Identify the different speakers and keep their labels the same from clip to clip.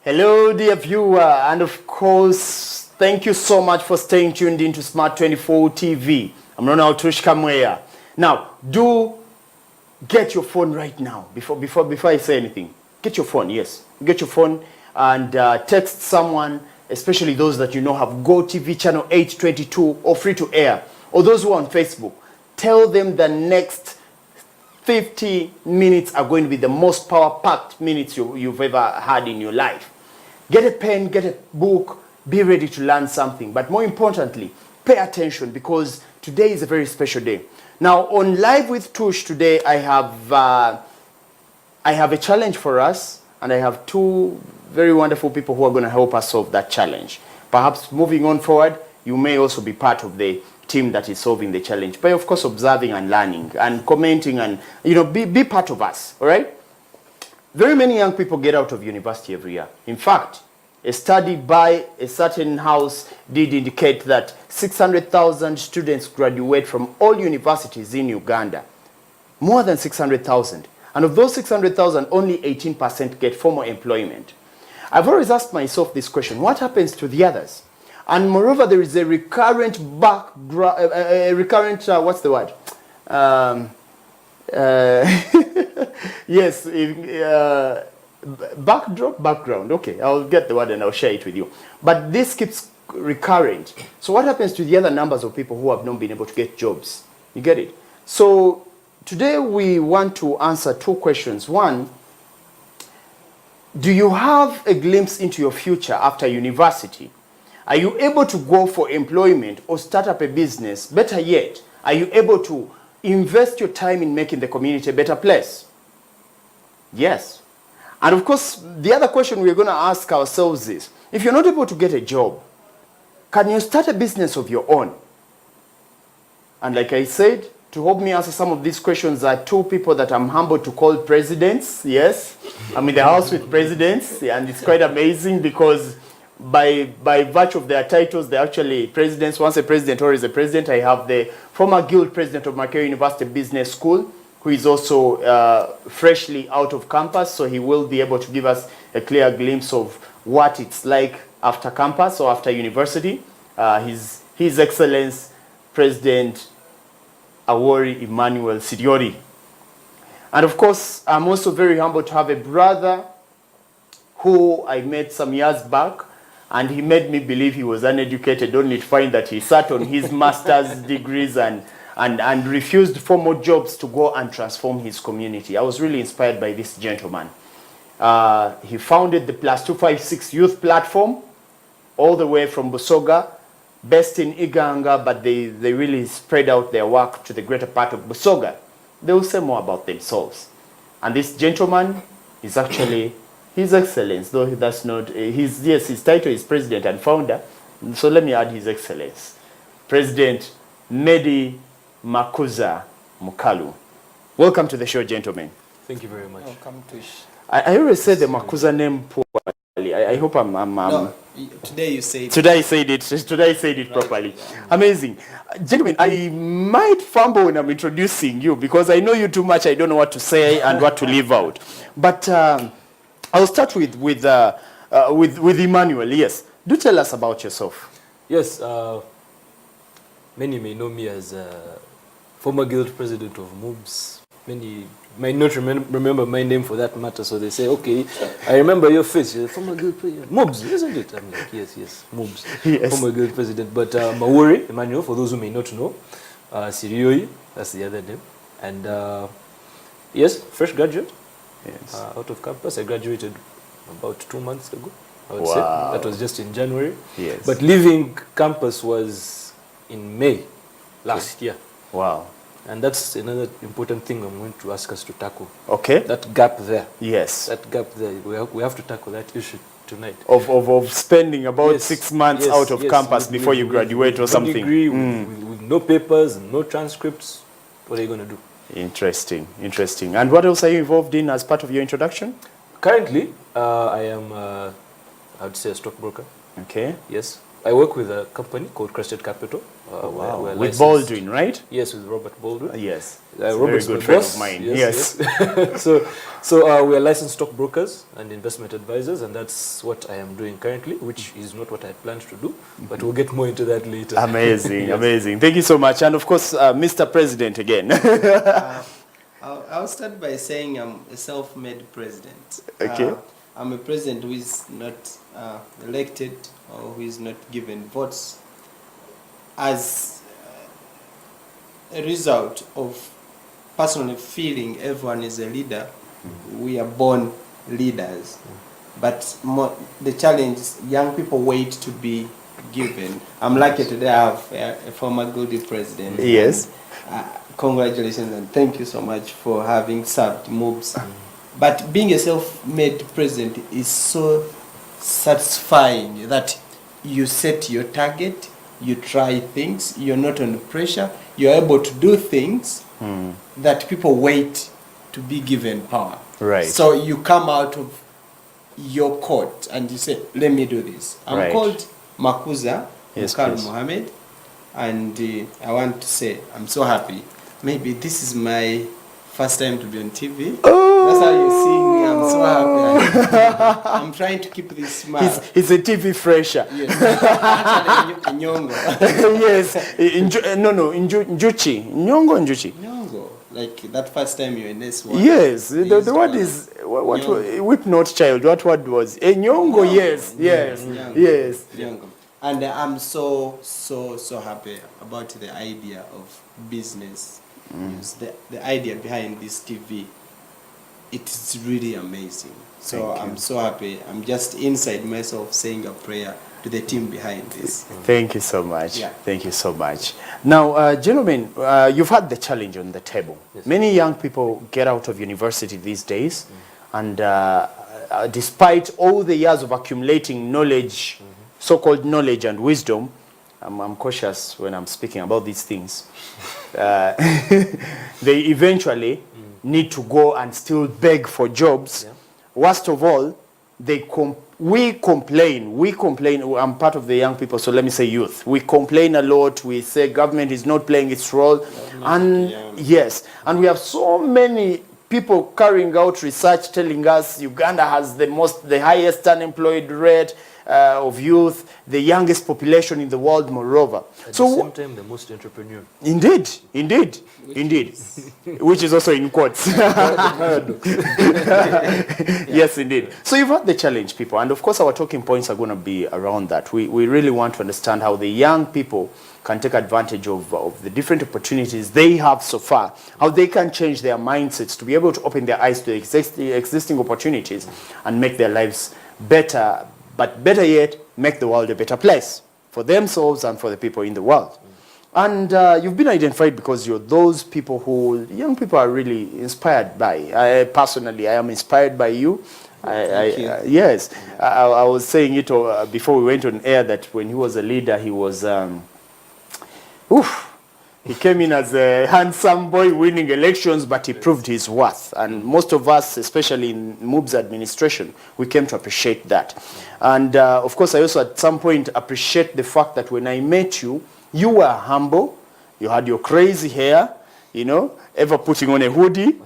Speaker 1: Hello, dear viewer, and of course, thank you so much for staying tuned into Smart 24 TV. I'm Ronald Tush. Now, do get your phone right now. Before I say anything, get your phone. Yes, get your phone and text someone, especially those that you know have Go TV channel 822 or free to air, or those who are on Facebook. Tell them the next 50 minutes are going to be the most power-packed minutes you've ever had in your life. Get a pen, get a book, be ready to learn something. But more importantly, pay attention because today is a very special day. Now, on Live with Tush today, I have a challenge for us, and I have two very wonderful people who are going to help us solve that challenge. Perhaps moving on forward, you may also be part of the team that is solving the challenge. But of course, observing and learning and commenting and, be part of us, all right? Very many young people get out of university every year. In fact, a study by a certain house did indicate that 600,000 students graduate from all universities in Uganda. More than 600,000. And of those 600,000, only 18% get formal employment. I've always asked myself this question: what happens to the others? And moreover, there is a recurrent what's the word? Yes, background. Okay, I'll get the word and I'll share it with you. But this keeps recurring. So what happens to the other numbers of people who have not been able to get jobs? You get it? So today we want to answer two questions. One, do you have a glimpse into your future after university? Are you able to go for employment or start up a business? Better yet, are you able to invest your time in making the community a better place? Yes. And of course, the other question we're going to ask ourselves is, if you're not able to get a job, can you start a business of your own? And like I said, to help me answer some of these questions are two people that I'm humbled to call presidents. Yes, I'm in the house with presidents, and it's quite amazing because by virtue of their titles, they're actually presidents. Once a president, always a president. I have the former Guild President of MUBS University Business School, who is also freshly out of campus, so he will be able to give us a clear glimpse of what it's like after campus or after university. His Excellence President Awori Emmanue Sidiori. And of course, I'm also very humbled to have a brother who I met some years back, and he made me believe he was uneducated, only to find that he sat on his master's degrees and refused formal jobs to go and transform his community. I was really inspired by this gentleman. He founded the Plus 256 youth platform all the way from Busoga, based in Iganga, but they really spread out their work to the greater part of Busoga. They will say more about themselves. And this gentleman is actually His Excellence, though that's not his title is President and Founder. So let me add His Excellence, President Meddie Mukalu. Welcome to the show, gentlemen.
Speaker 2: Thank you very much.
Speaker 3: Welcome, Tush.
Speaker 1: I always say the Makuza name poorly. I hope I'm
Speaker 3: no, today you say it.
Speaker 1: Today I said it properly. Yeah. Amazing. Gentlemen, I might fumble when I'm introducing you because I know you too much. I don't know what to say and what to leave out. But I'll start with Emmanuel. Yes, do tell us about yourself.
Speaker 2: Yes, many may know me as former Guild President of MUBS. Many might not remember my name for that matter, so they say, okay, I remember your face. You're former Guild President. MUBS, isn't it? I'm like, yes, MUBS. Yes. Former Guild President. But Awori Emmanue, for those who may not know, Sirioi, that's the other name. And yes, fresh graduate. Yes. Out of campus. I graduated about 2 months ago, I would say. That was just in January. Yes. But leaving campus was in May last year.
Speaker 1: Wow.
Speaker 2: And that's another important thing I'm going to ask us to tackle.
Speaker 1: Okay.
Speaker 2: That gap there.
Speaker 1: Yes.
Speaker 2: That gap there. We have to tackle that issue tonight.
Speaker 1: Of spending about 6 months out of campus before you graduate or something.
Speaker 2: Degree, with no papers, no transcripts. What are you going to do?
Speaker 1: Interesting. And what else are you involved in as part of your introduction?
Speaker 2: Currently, I am, I would say, a stockbroker.
Speaker 1: Okay.
Speaker 2: Yes. I work with a company called Crested Capital. we're
Speaker 1: With
Speaker 2: licensed-
Speaker 1: Baldwin, right?
Speaker 2: Yes, with Robert Baldwin.
Speaker 1: Yes. Very
Speaker 2: Robert's
Speaker 1: good
Speaker 2: my
Speaker 1: friend
Speaker 2: boss.
Speaker 1: of mine.
Speaker 2: Yes. We are licensed stockbrokers and investment advisors, and that's what I am doing currently, which is not what I planned to do, but we'll get more into that later.
Speaker 1: Amazing, amazing. Thank you so much. And of course, Mr. President again.
Speaker 3: I'll start by saying I'm a self-made president.
Speaker 1: Okay.
Speaker 3: I'm a president who is not elected or who is not given votes. As a result of personally feeling everyone is a leader, we are born leaders. But the challenge is young people wait to be given. I'm lucky today I have a former Guild President.
Speaker 1: Yes.
Speaker 3: And, congratulations and thank you so much for having served MUBS. But being a self-made president is so satisfying that you set your target, you try things, you're not under pressure, you're able to do things that people wait to be given power.
Speaker 1: Right.
Speaker 3: So you come out of your court and you say, let me do this. I'm
Speaker 1: Right.
Speaker 3: called Makuza
Speaker 1: Yes,
Speaker 3: Mukalu
Speaker 1: please.
Speaker 3: Mohammed, and I want to say I'm so happy. Maybe this is my first time to be on TV. That's how you're seeing me. I'm so happy. I'm trying to keep this smile.
Speaker 1: He's a TV fresher.
Speaker 3: Yes. Actually, Nyongo.
Speaker 1: Yes. Njuchi. Njuchi.
Speaker 3: Nyongo. Like that first time you're in this one.
Speaker 1: Yes. The word is, what whip not child. What word was? Nyongo, yes. Yes.
Speaker 3: Nyongo.
Speaker 1: Yes.
Speaker 3: Nyongo. And I'm so happy about the idea of business. Yes, the idea behind this TV, it's really amazing. So I'm so happy. I'm just inside myself saying a prayer to the team behind this.
Speaker 1: Thank you so much.
Speaker 3: Yeah.
Speaker 1: Thank you so much. Now, gentlemen, you've had the challenge on the table.
Speaker 2: Yes.
Speaker 1: Many young people get out of university these days, and despite all the years of accumulating knowledge, so-called knowledge and wisdom, I'm cautious when I'm speaking about these things. They eventually need to go and still beg for jobs.
Speaker 2: Yeah.
Speaker 1: Worst of all, we complain. I'm part of the young people, so let me say youth. We complain a lot. We say government is not playing its role. And yes, and we have so many people carrying out research telling us Uganda has the highest unemployed rate of youth, the youngest population in the world, moreover.
Speaker 2: At
Speaker 1: So
Speaker 2: the same time, the most entrepreneur.
Speaker 1: Indeed. Which is also in quotes. Yes, indeed. So you've had the challenge, people. And of course, our talking points are going to be around that. We really want to understand how the young people can take advantage of the different opportunities they have so far, how they can change their mindsets to be able to open their eyes to the existing opportunities and make their lives better, but better yet, make the world a better place for themselves and for the people in the world. And you've been identified because you're those people who young people are really inspired by. Personally, I am inspired by you. Yes, I was saying it before we went on air that when he was a leader, he was, he came in as a handsome boy winning elections, but he proved his worth. And most of us, especially in MUBS administration, we came to appreciate that. And of course, I also at some point appreciate the fact that when I met you, you were humble, you had your crazy hair, you know, ever putting on a hoodie.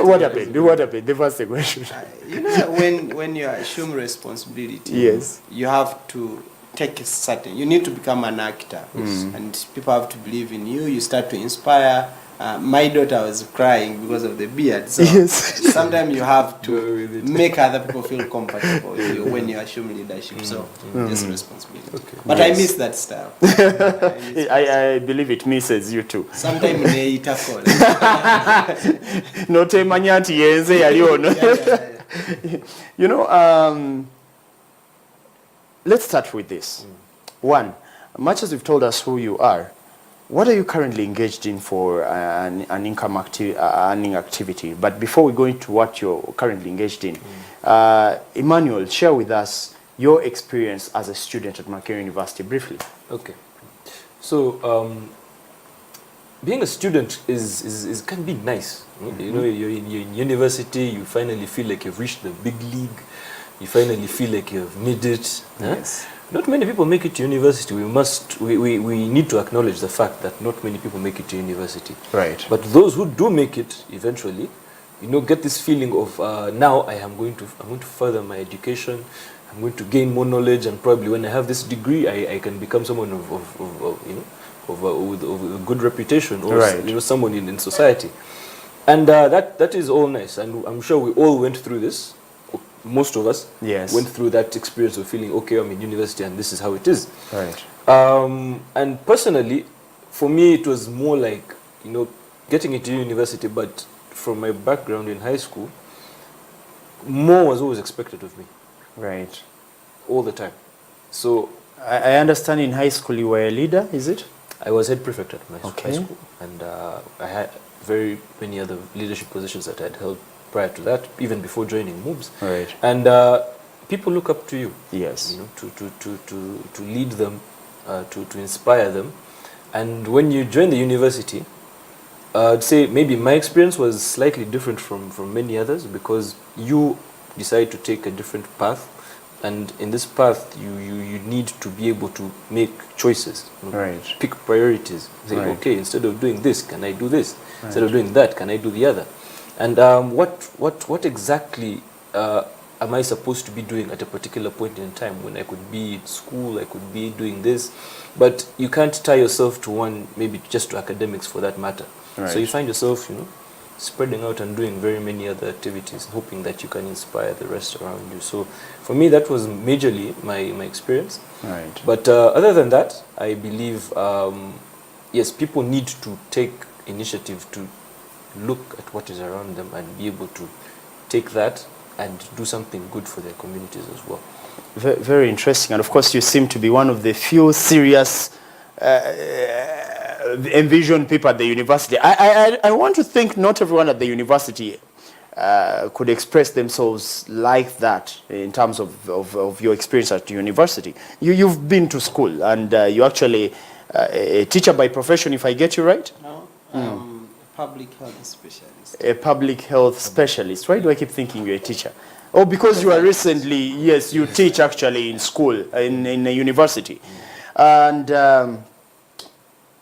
Speaker 1: What happened? The first question.
Speaker 3: You know, when you assume responsibility,
Speaker 1: yes,
Speaker 3: you have to take a certain, you need to become an actor, and people have to believe in you. You start to inspire. My daughter was crying because of the beard. So
Speaker 1: yes.
Speaker 3: sometimes you have to make other people feel comfortable with you when you assume leadership. So just responsibility. Okay. But yes. I miss that style.
Speaker 1: I believe it misses you too.
Speaker 3: Sometimes they tackle.
Speaker 1: No temanyati yenze yaliono. You know, let's start with this. One, much as you've told us who you are, what are you currently engaged in for an income earning activity? But before we go into what you're currently engaged in, Emmanuel, share with us your experience as a student at Makerere University briefly.
Speaker 2: Okay. So, being a student can be nice. You know, you're in university, you finally feel like you've reached the big league. you finally feel like you have made it.
Speaker 1: Yes.
Speaker 2: Not many people make it to university. We need to acknowledge the fact that not many people make it to university.
Speaker 1: Right.
Speaker 2: But those who do make it eventually, get this feeling of now I'm going to further my education. I'm going to gain more knowledge, and probably when I have this degree, I can become someone with a good reputation, or someone in society. And that is all nice, and I'm sure we all went through this. Most of us went through that experience of feeling, okay, I'm in university and this is how it is.
Speaker 1: Right.
Speaker 2: And personally, for me, it was more like, getting into university, but from my background in high school, more was always expected of me.
Speaker 1: Right.
Speaker 2: All the time. So
Speaker 1: I understand in high school you were a leader, is it?
Speaker 2: I was head prefect at my
Speaker 1: Okay.
Speaker 2: high school, and I had very many other leadership positions that I had held prior to that, even before joining MUBS.
Speaker 1: Right.
Speaker 2: And people look up to you.
Speaker 1: Yes.
Speaker 2: To lead them, to inspire them. And when you join the university, I'd say maybe my experience was slightly different from many others, because you decide to take a different path, and in this path you need to be able to make choices,
Speaker 1: right.
Speaker 2: Pick priorities. Say,
Speaker 1: right.
Speaker 2: okay, instead of doing this, can I do this? Right. Instead of doing that, can I do the other? And what exactly am I supposed to be doing at a particular point in time, when I could be at school, I could be doing this, but you can't tie yourself to one, maybe just to academics for that matter. Right. So you find yourself, spreading out and doing very many other activities, hoping that you can inspire the rest around you. So for me, that was majorly my experience.
Speaker 1: Right.
Speaker 2: But other than that, I believe, yes, people need to take initiative to look at what is around them and be able to take that and do something good for their communities as well.
Speaker 1: Very, very interesting. And of course, you seem to be one of the few serious envisioned people at the university. I want to think not everyone at the university could express themselves like that in terms of your experience at university. You've been to school, and you're actually a teacher by profession, if I get you right?
Speaker 3: No, public health specialist.
Speaker 1: A public health specialist. Why do I keep thinking you're a teacher? Oh, because you are recently, yes, you teach actually in school, in a university. And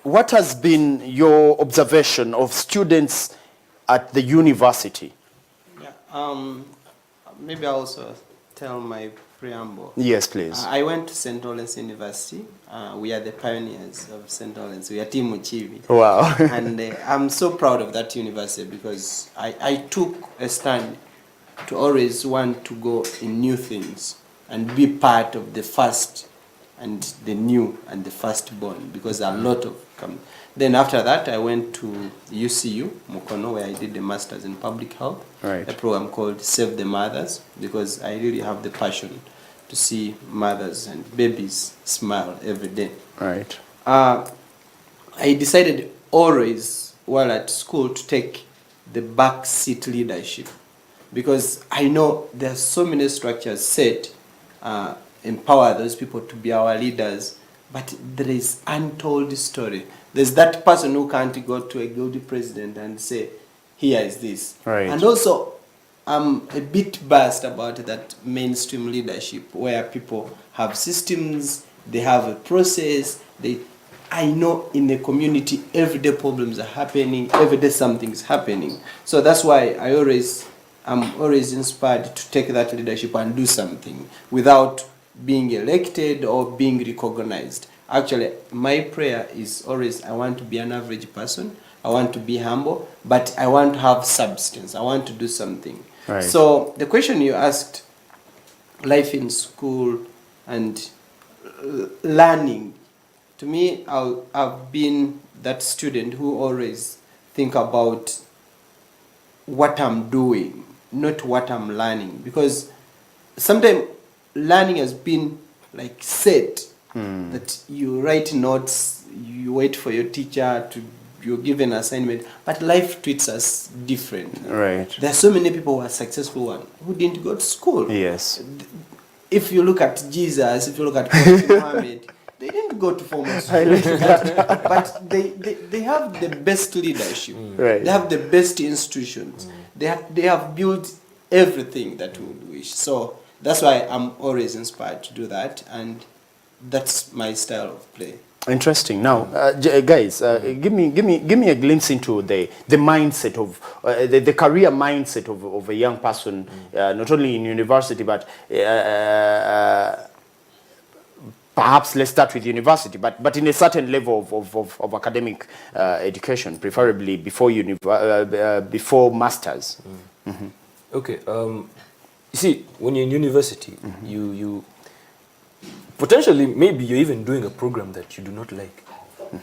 Speaker 1: what has been your observation of students at the university?
Speaker 3: Yeah, maybe I'll also tell my preamble.
Speaker 1: Yes, please.
Speaker 3: I went to St. Lawrence University. We are the pioneers of St. Lawrence. We are Team Uchivi.
Speaker 1: Wow.
Speaker 3: And I'm so proud of that university, because I took a stand to always want to go in new things and be part of the first and the new and the firstborn, because a lot of then after that I went to UCU Mukono, where I did a master's in public health,
Speaker 1: right.
Speaker 3: A program called Save the Mothers, because I really have the passion to see mothers and babies smile every day.
Speaker 1: Right.
Speaker 3: I decided always while at school to take the back seat leadership, because I know there are so many structures set, empower those people to be our leaders, but there is untold story. There's that person who can't go to a guild president and say, here is this.
Speaker 1: Right.
Speaker 3: And also, I'm a bit biased about that mainstream leadership, where people have systems, they have a process, I know in the community every day problems are happening, every day something is happening. So that's why I'm always inspired to take that leadership and do something without being elected or being recognized. Actually, my prayer is always, I want to be an average person, I want to be humble, but I want to have substance, I want to do something.
Speaker 1: Right.
Speaker 3: So the question you asked, life in school and learning, to me, I've been that student who always think about what I'm doing, not what I'm learning, because sometimes learning has been like set, that you write notes, you wait for your teacher you're given an assignment, but life treats us differently.
Speaker 1: Right.
Speaker 3: There are so many people who are successful who didn't go to school.
Speaker 1: Yes.
Speaker 3: If you look at Jesus, if you look at Prophet Muhammad, they didn't go to formal school, but they have the best leadership.
Speaker 1: Right.
Speaker 3: They have the best institutions. They have built everything that we would wish. So that's why I'm always inspired to do that, and that's my style of play.
Speaker 1: Interesting. Now, guys, give me a glimpse into the mindset of the career mindset of a young person, not only in university but perhaps let's start with university, but in a certain level of academic education, preferably before before masters.
Speaker 2: Okay. You see, when you're in university, you potentially, maybe you're even doing a program that you do not like.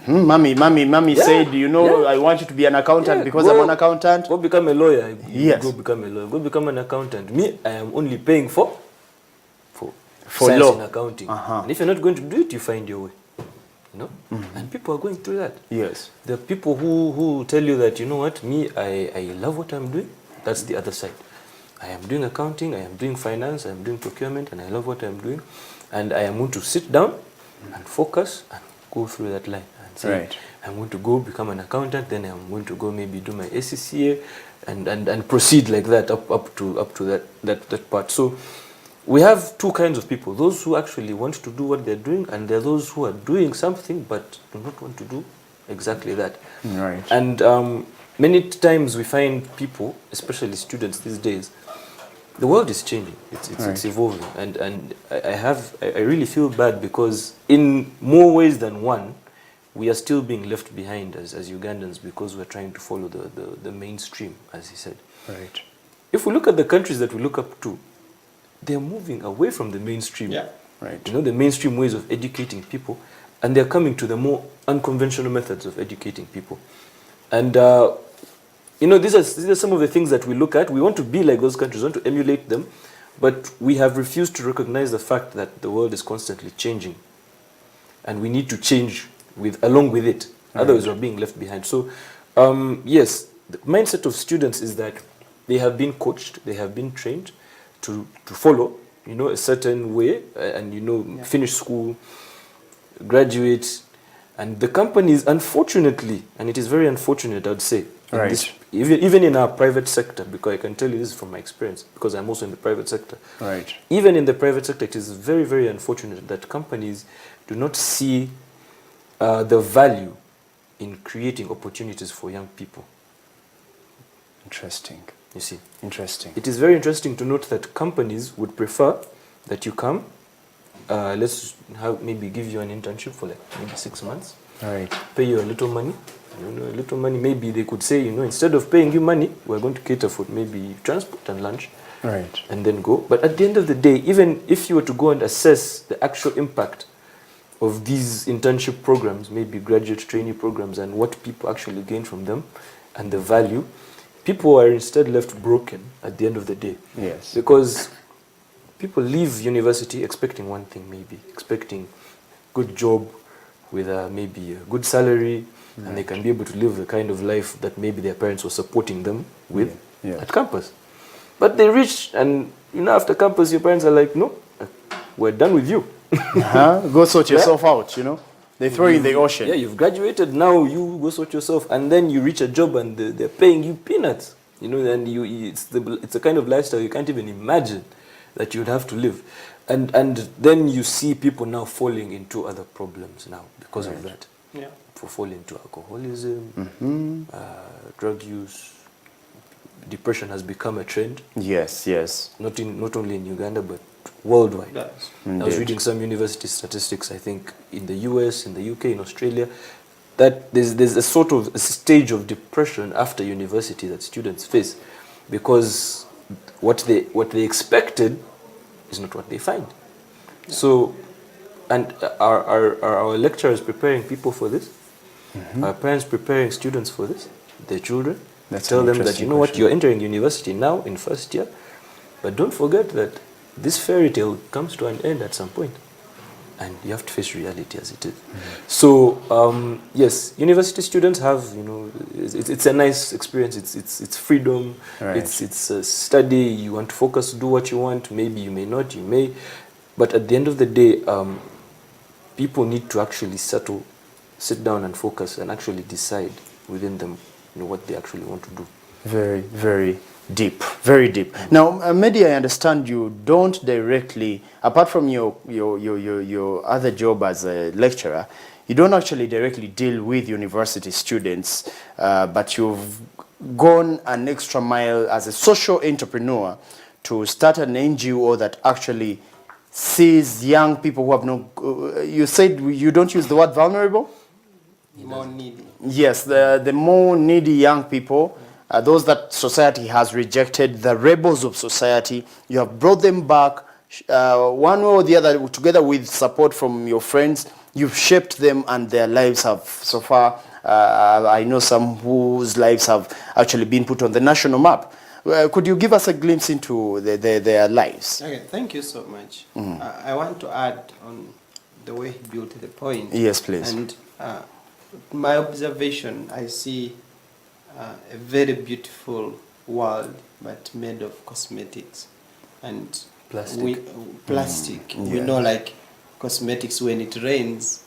Speaker 1: Mommy said, you know, I want you to be an accountant because I'm an accountant.
Speaker 2: Go become a lawyer.
Speaker 1: Yes.
Speaker 2: Go become a lawyer. Go become an accountant. Me, I am only paying for
Speaker 1: For
Speaker 2: science
Speaker 1: law.
Speaker 2: and accounting. And if you're not going to do it, you find your way. You know? And people are going through that.
Speaker 1: Yes.
Speaker 2: There are people who tell you that, you know what, me, I love what I'm doing. That's the other side. I am doing accounting, I am doing finance, I am doing procurement, and I love what I'm doing. And I am going to sit down and focus and go through that line and say,
Speaker 1: Right.
Speaker 2: I'm going to go become an accountant, then I'm going to go maybe do my ACCA and proceed like that up to that part. So we have two kinds of people: those who actually want to do what they're doing, and there are those who are doing something but do not want to do exactly that.
Speaker 1: Right.
Speaker 2: And many times we find people, especially students these days, the world is changing. It's evolving, and I really feel bad because in more ways than one, we are still being left behind as Ugandans because we're trying to follow the mainstream, as he said.
Speaker 1: Right.
Speaker 2: If we look at the countries that we look up to, they're moving away from the mainstream.
Speaker 3: Yeah.
Speaker 1: Right.
Speaker 2: You know, the mainstream ways of educating people, and they're coming to the more unconventional methods of educating people. And you know, these are some of the things that we look at. We want to be like those countries, we want to emulate them, but we have refused to recognize the fact that the world is constantly changing, and we need to change along with it. Otherwise, we're being left behind. So, yes, the mindset of students is that they have been coached, they have been trained to follow, you know, a certain way, and you know, finish school, graduate, and the companies, unfortunately, and it is very unfortunate, I would say,
Speaker 1: Right.
Speaker 2: Even in our private sector, because I can tell you this from my experience, because I'm also in the private sector.
Speaker 1: Right.
Speaker 2: Even in the private sector, it is very, very unfortunate that companies do not see the value in creating opportunities for young people.
Speaker 1: Interesting.
Speaker 2: You see,
Speaker 1: Interesting.
Speaker 2: it is very interesting to note that companies would prefer that you come, let's maybe give you an internship for like maybe 6 months,
Speaker 1: Right.
Speaker 2: pay you a little money. You know, a little money, maybe they could say, you know, instead of paying you money, we're going to cater for maybe transport and lunch.
Speaker 1: Right.
Speaker 2: And then go. But at the end of the day, even if you were to go and assess the actual impact of these internship programs, maybe graduate trainee programs, and what people actually gain from them and the value, people are instead left broken at the end of the day.
Speaker 1: Yes.
Speaker 2: Because people leave university expecting one thing, maybe expecting good job with maybe a good salary, and they can be able to live the kind of life that maybe their parents were supporting them with at campus. But they reach, and you know, after campus, your parents are like, no, we're done with you.
Speaker 1: Go sort yourself out, you know. They throw you in the ocean.
Speaker 2: Yeah, you've graduated, now you go sort yourself, and then you reach a job and they're paying you peanuts. You know, and it's a kind of lifestyle you can't even imagine that you'd have to live. And then you see people now falling into other problems now because of that.
Speaker 3: Yeah.
Speaker 2: For falling into alcoholism, drug use, depression has become a trend.
Speaker 1: Yes, yes.
Speaker 2: Not only in Uganda but worldwide.
Speaker 3: Yes.
Speaker 2: I was reading some university statistics, I think in the US, in the UK, in Australia, that there's a sort of a stage of depression after university that students face because what they expected is not what they find. Yeah. So, and our lecturers preparing people for this? Are parents preparing students for this? Their children? Tell them that, you know what, you're entering university now in first year, but don't forget that this fairy tale comes to an end at some point, and you have to face reality as it is. So, yes, university students have, you know, it's a nice experience. It's freedom.
Speaker 1: Right.
Speaker 2: It's a study. You want to focus, do what you want. Maybe you may not. You may, but at the end of the day, people need to actually sit down and focus and actually decide within them, you know, what they actually want to do.
Speaker 1: Very, very, Deep, very deep. Now, Meddie, I understand you don't directly, apart from your other job as a lecturer, you don't actually directly deal with university students, but you've gone an extra mile as a social entrepreneur to start an NGO that actually sees young people who have no, you said you don't use the word vulnerable?
Speaker 3: More needy.
Speaker 1: Yes, the more needy young people, those that society has rejected, the rebels of society, you have brought them back one way or the other, together with support from your friends. You've shaped them, and their lives have, so far, I know some whose lives have actually been put on the national map. Could you give us a glimpse into their lives?
Speaker 3: Okay, thank you so much. I want to add on the way he built the point.
Speaker 1: Yes, please.
Speaker 3: And my observation, I see a very beautiful world, but made of cosmetics and
Speaker 2: Plastic.
Speaker 3: Plastic. We
Speaker 1: Yeah.
Speaker 3: know, like cosmetics, when it rains,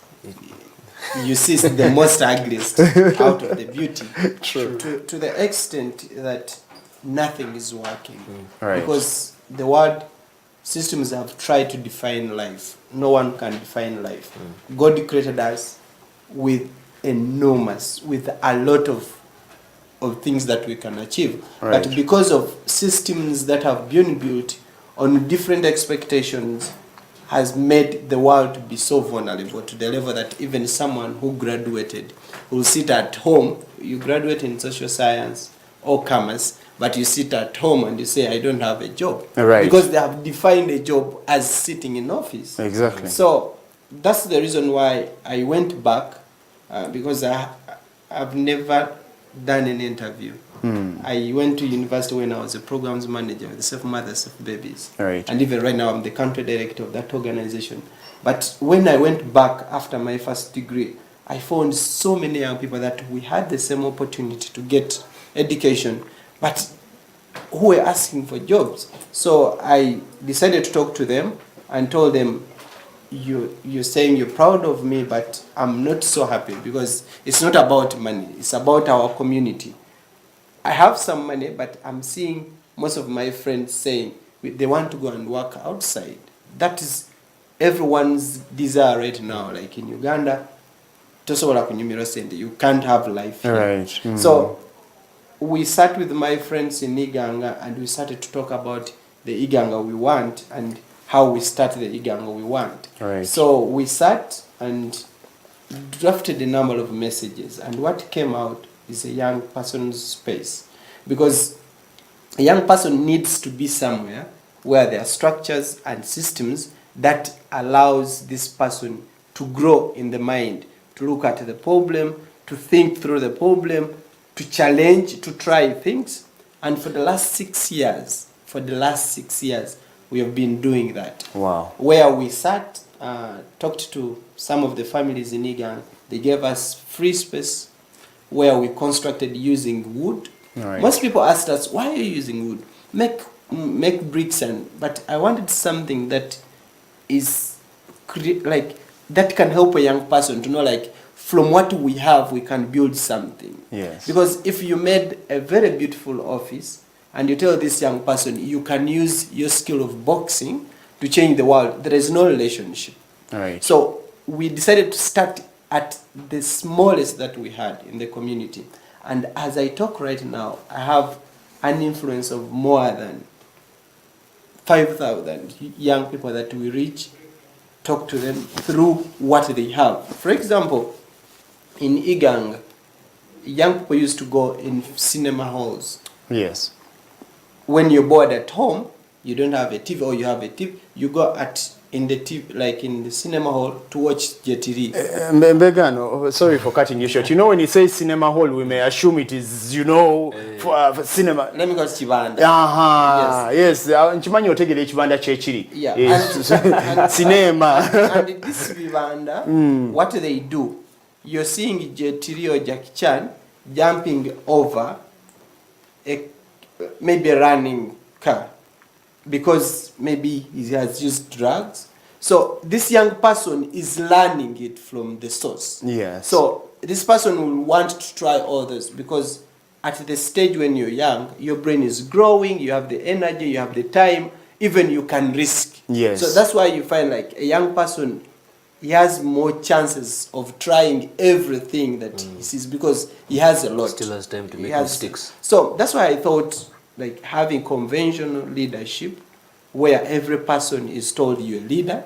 Speaker 3: you see the most ugliest out of the beauty.
Speaker 1: True.
Speaker 3: To the extent that nothing is working.
Speaker 1: Right.
Speaker 3: Because the word systems have tried to define life. No one can define life. God created us with with a lot of things that we can achieve.
Speaker 1: Right.
Speaker 3: But because of systems that have been built on different expectations, has made the world to be so vulnerable to the level that even someone who graduated will sit at home. You graduate in social science or commerce, but you sit at home and you say, I don't have a job.
Speaker 1: Right.
Speaker 3: Because they have defined a job as sitting in office.
Speaker 1: Exactly.
Speaker 3: So that's the reason why I went back, because I've never done an interview. I went to university when I was a programs manager with the Safe Mothers, Safe Babies.
Speaker 1: Right.
Speaker 3: And even right now I'm the country director of that organization. But when I went back after my first degree, I found so many young people that we had the same opportunity to get education, but who were asking for jobs. So I decided to talk to them and told them, you're saying you're proud of me, but I'm not so happy because it's not about money, it's about our community. I have some money, but I'm seeing most of my friends saying they want to go and work outside. That is everyone's desire right now. Like in Uganda, you can't have life here.
Speaker 1: Right.
Speaker 3: So we sat with my friends in Iganga and we started to talk about the Iganga we want and how we start the Iganga we want.
Speaker 1: Right.
Speaker 3: So we sat and drafted a number of messages, and what came out is a young person's space, because a young person needs to be somewhere where there are structures and systems that allows this person to grow in the mind, to look at the problem, to think through the problem, to challenge, to try things. And for the last 6 years, we have been doing that.
Speaker 1: Wow.
Speaker 3: Where we sat, talked to some of the families in Igang. They gave us free space where we constructed using wood.
Speaker 1: Right.
Speaker 3: Most people asked us, why are you using wood? Make bricks, but I wanted something that is that can help a young person to know, like, from what we have, we can build something.
Speaker 1: Yes.
Speaker 3: Because if you made a very beautiful office and you tell this young person you can use your skill of boxing to change the world, there is no relationship.
Speaker 1: Right.
Speaker 3: So we decided to start at the smallest that we had in the community. And as I talk right now, I have an influence of more than 5,000 young people that we reach, talk to them through what they have. For example, in Igang, young people used to go in cinema halls.
Speaker 1: Yes.
Speaker 3: When you're bored at home, you don't have a TV, or you have a TV, you go in the TV, like in the cinema hall, to watch JTV.
Speaker 1: Mbegano, sorry for cutting you short. You know, when you say cinema hall, we may assume it is, for cinema.
Speaker 3: Let me go to Chibanda.
Speaker 1: Yes. Nchimanyi otegere Chibanda chechiri.
Speaker 3: Yeah.
Speaker 1: Yes.
Speaker 3: And
Speaker 1: Cinema.
Speaker 3: And this Chibanda, what they do, you're seeing JTV or Jackie Chan jumping over maybe a running car, because maybe he has used drugs. So this young person is learning it from the source.
Speaker 1: Yes.
Speaker 3: So this person will want to try all this, because at the stage when you're young, your brain is growing, you have the energy, you have the time, even you can risk.
Speaker 1: Yes.
Speaker 3: So that's why you find like a young person, he has more chances of trying everything that he sees because he has a lot.
Speaker 2: Still has time to
Speaker 3: He
Speaker 2: make
Speaker 3: has-
Speaker 2: mistakes.
Speaker 3: So that's why I thought like having conventional leadership where every person is told you're a leader,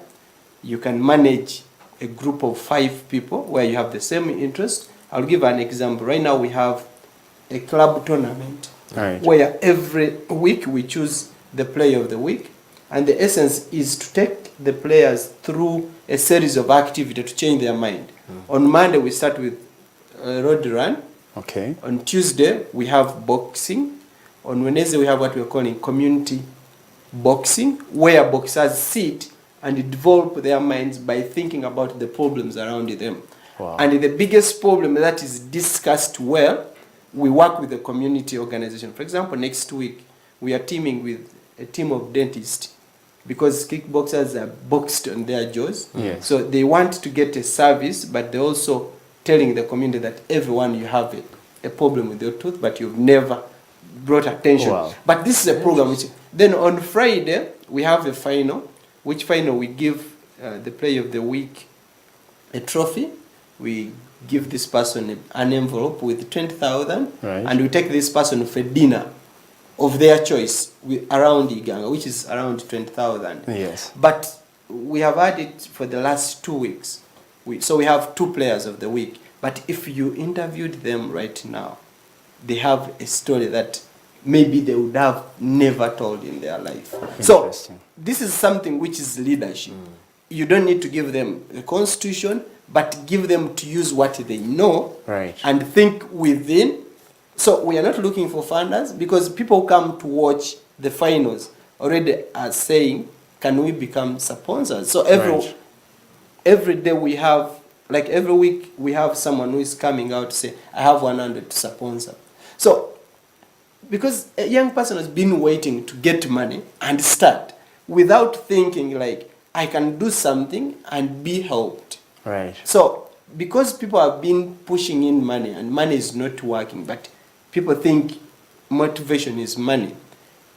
Speaker 3: you can manage a group of 5 people where you have the same interest. I'll give an example. Right now we have a club tournament
Speaker 1: Right.
Speaker 3: where every week we choose the player of the week, and the essence is to take the players through a series of activities to change their mind. On Monday we start with road run.
Speaker 1: Okay.
Speaker 3: On Tuesday we have boxing. On Wednesday we have what we're calling community boxing, where boxers sit and develop their minds by thinking about the problems around them.
Speaker 1: Wow.
Speaker 3: And the biggest problem that is discussed well, we work with the community organization. For example, next week we are teaming with a team of dentists because kickboxers are boxed on their jaws.
Speaker 1: Yes.
Speaker 3: So they want to get a service, but they're also telling the community that everyone, you have a problem with your tooth, but you've never brought attention.
Speaker 1: Wow.
Speaker 3: But this is a program which, then on Friday we have a final, which final we give the player of the week a trophy. We give this person an envelope with 20,000,
Speaker 1: Right.
Speaker 3: and we take this person for dinner of their choice around Iganga, which is around 20,000.
Speaker 1: Yes.
Speaker 3: But we have had it for the last 2 weeks. So we have 2 players of the week. But if you interviewed them right now, they have a story that maybe they would have never told in their life. So
Speaker 1: Interesting.
Speaker 3: this is something which is leadership. You don't need to give them a constitution, but give them to use what they know,
Speaker 1: Right.
Speaker 3: and think within. So we are not looking for funders, because people come to watch the finals already are saying, can we become sponsors? So
Speaker 1: Right.
Speaker 3: every day we have, like every week we have someone who is coming out to say, I have 100 to sponsor. So because a young person has been waiting to get money and start without thinking like, I can do something and be helped.
Speaker 1: Right.
Speaker 3: So because people have been pushing in money and money is not working, but people think motivation is money,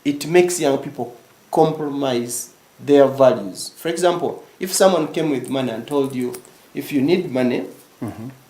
Speaker 3: it makes young people compromise their values. For example, if someone came with money and told you, if you need money,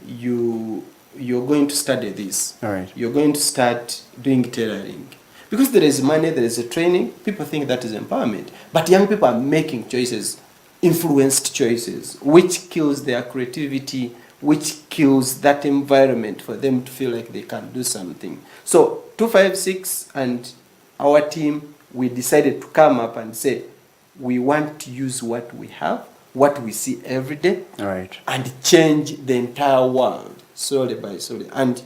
Speaker 3: you're going to study this.
Speaker 1: All right.
Speaker 3: You're going to start doing tailoring. Because there is money, there is a training, people think that is empowerment. But young people are making choices, influenced choices, which kills their creativity, which kills that environment for them to feel like they can do something. So 256 and our team, we decided to come up and say, we want to use what we have, what we see every day,
Speaker 1: All right.
Speaker 3: and change the entire world slowly by slowly. And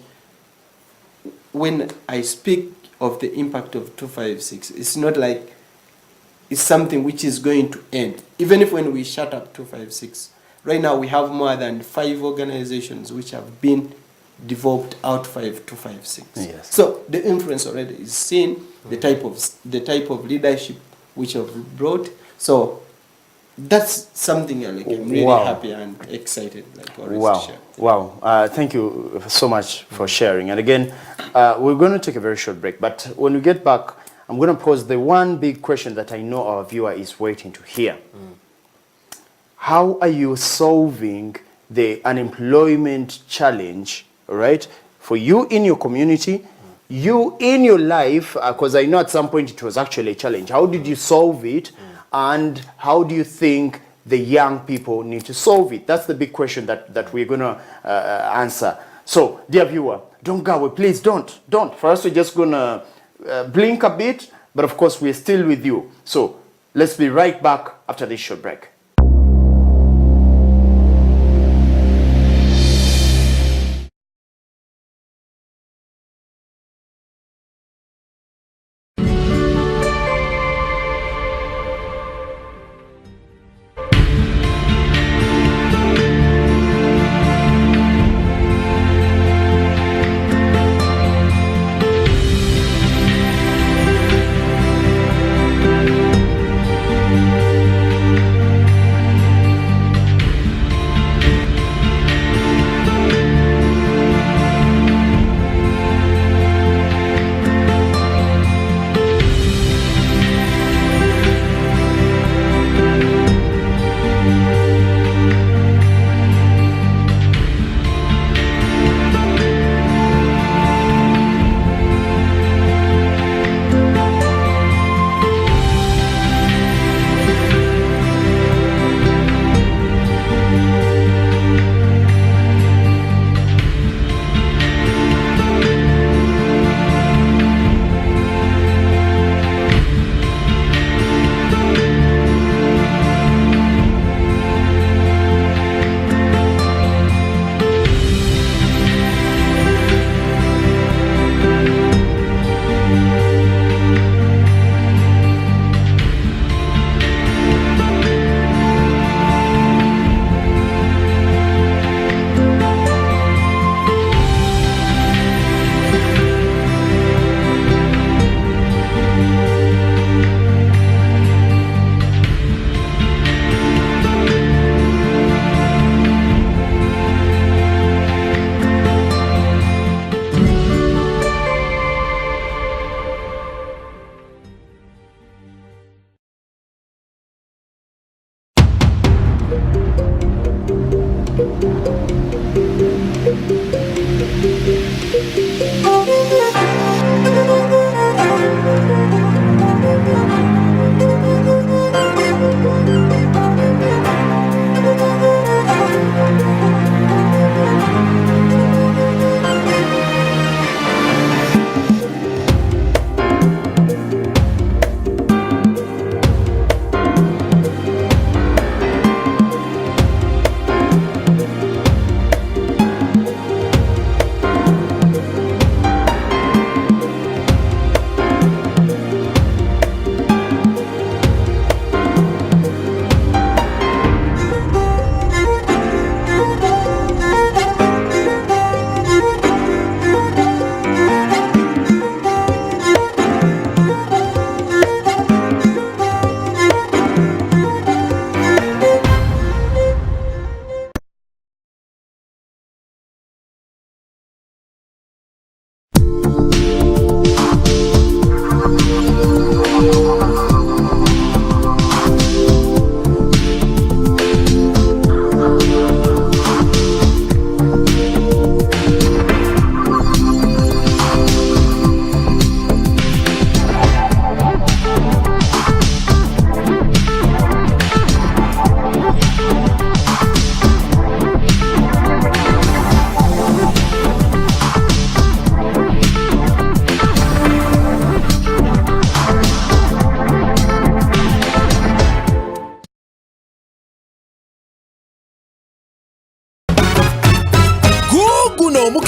Speaker 3: when I speak of the impact of 256, it's not like it's something which is going to end. Even if when we shut up 256, right now we have more than 5 organizations which have been developed out 256.
Speaker 1: Yes.
Speaker 3: So the influence already is seen, the type of leadership which have brought. So that's something like I'm really
Speaker 1: Wow.
Speaker 3: happy and excited, like always, to
Speaker 1: Wow.
Speaker 3: share.
Speaker 1: Wow. Thank you so much for sharing. And again, we're going to take a very short break. But when we get back, I'm going to pose the one big question that I know our viewer is waiting to hear. How are you solving the unemployment challenge, right? For you in your community, you in your life, because I know at some point it was actually a challenge. How did you solve it? And how do you think the young people need to solve it? That's the big question that we're going to answer. So, dear viewer, don't go away. Please don't. First, we're just going to blink a bit. But of course, we're still with you. So, let's be right back after this short break.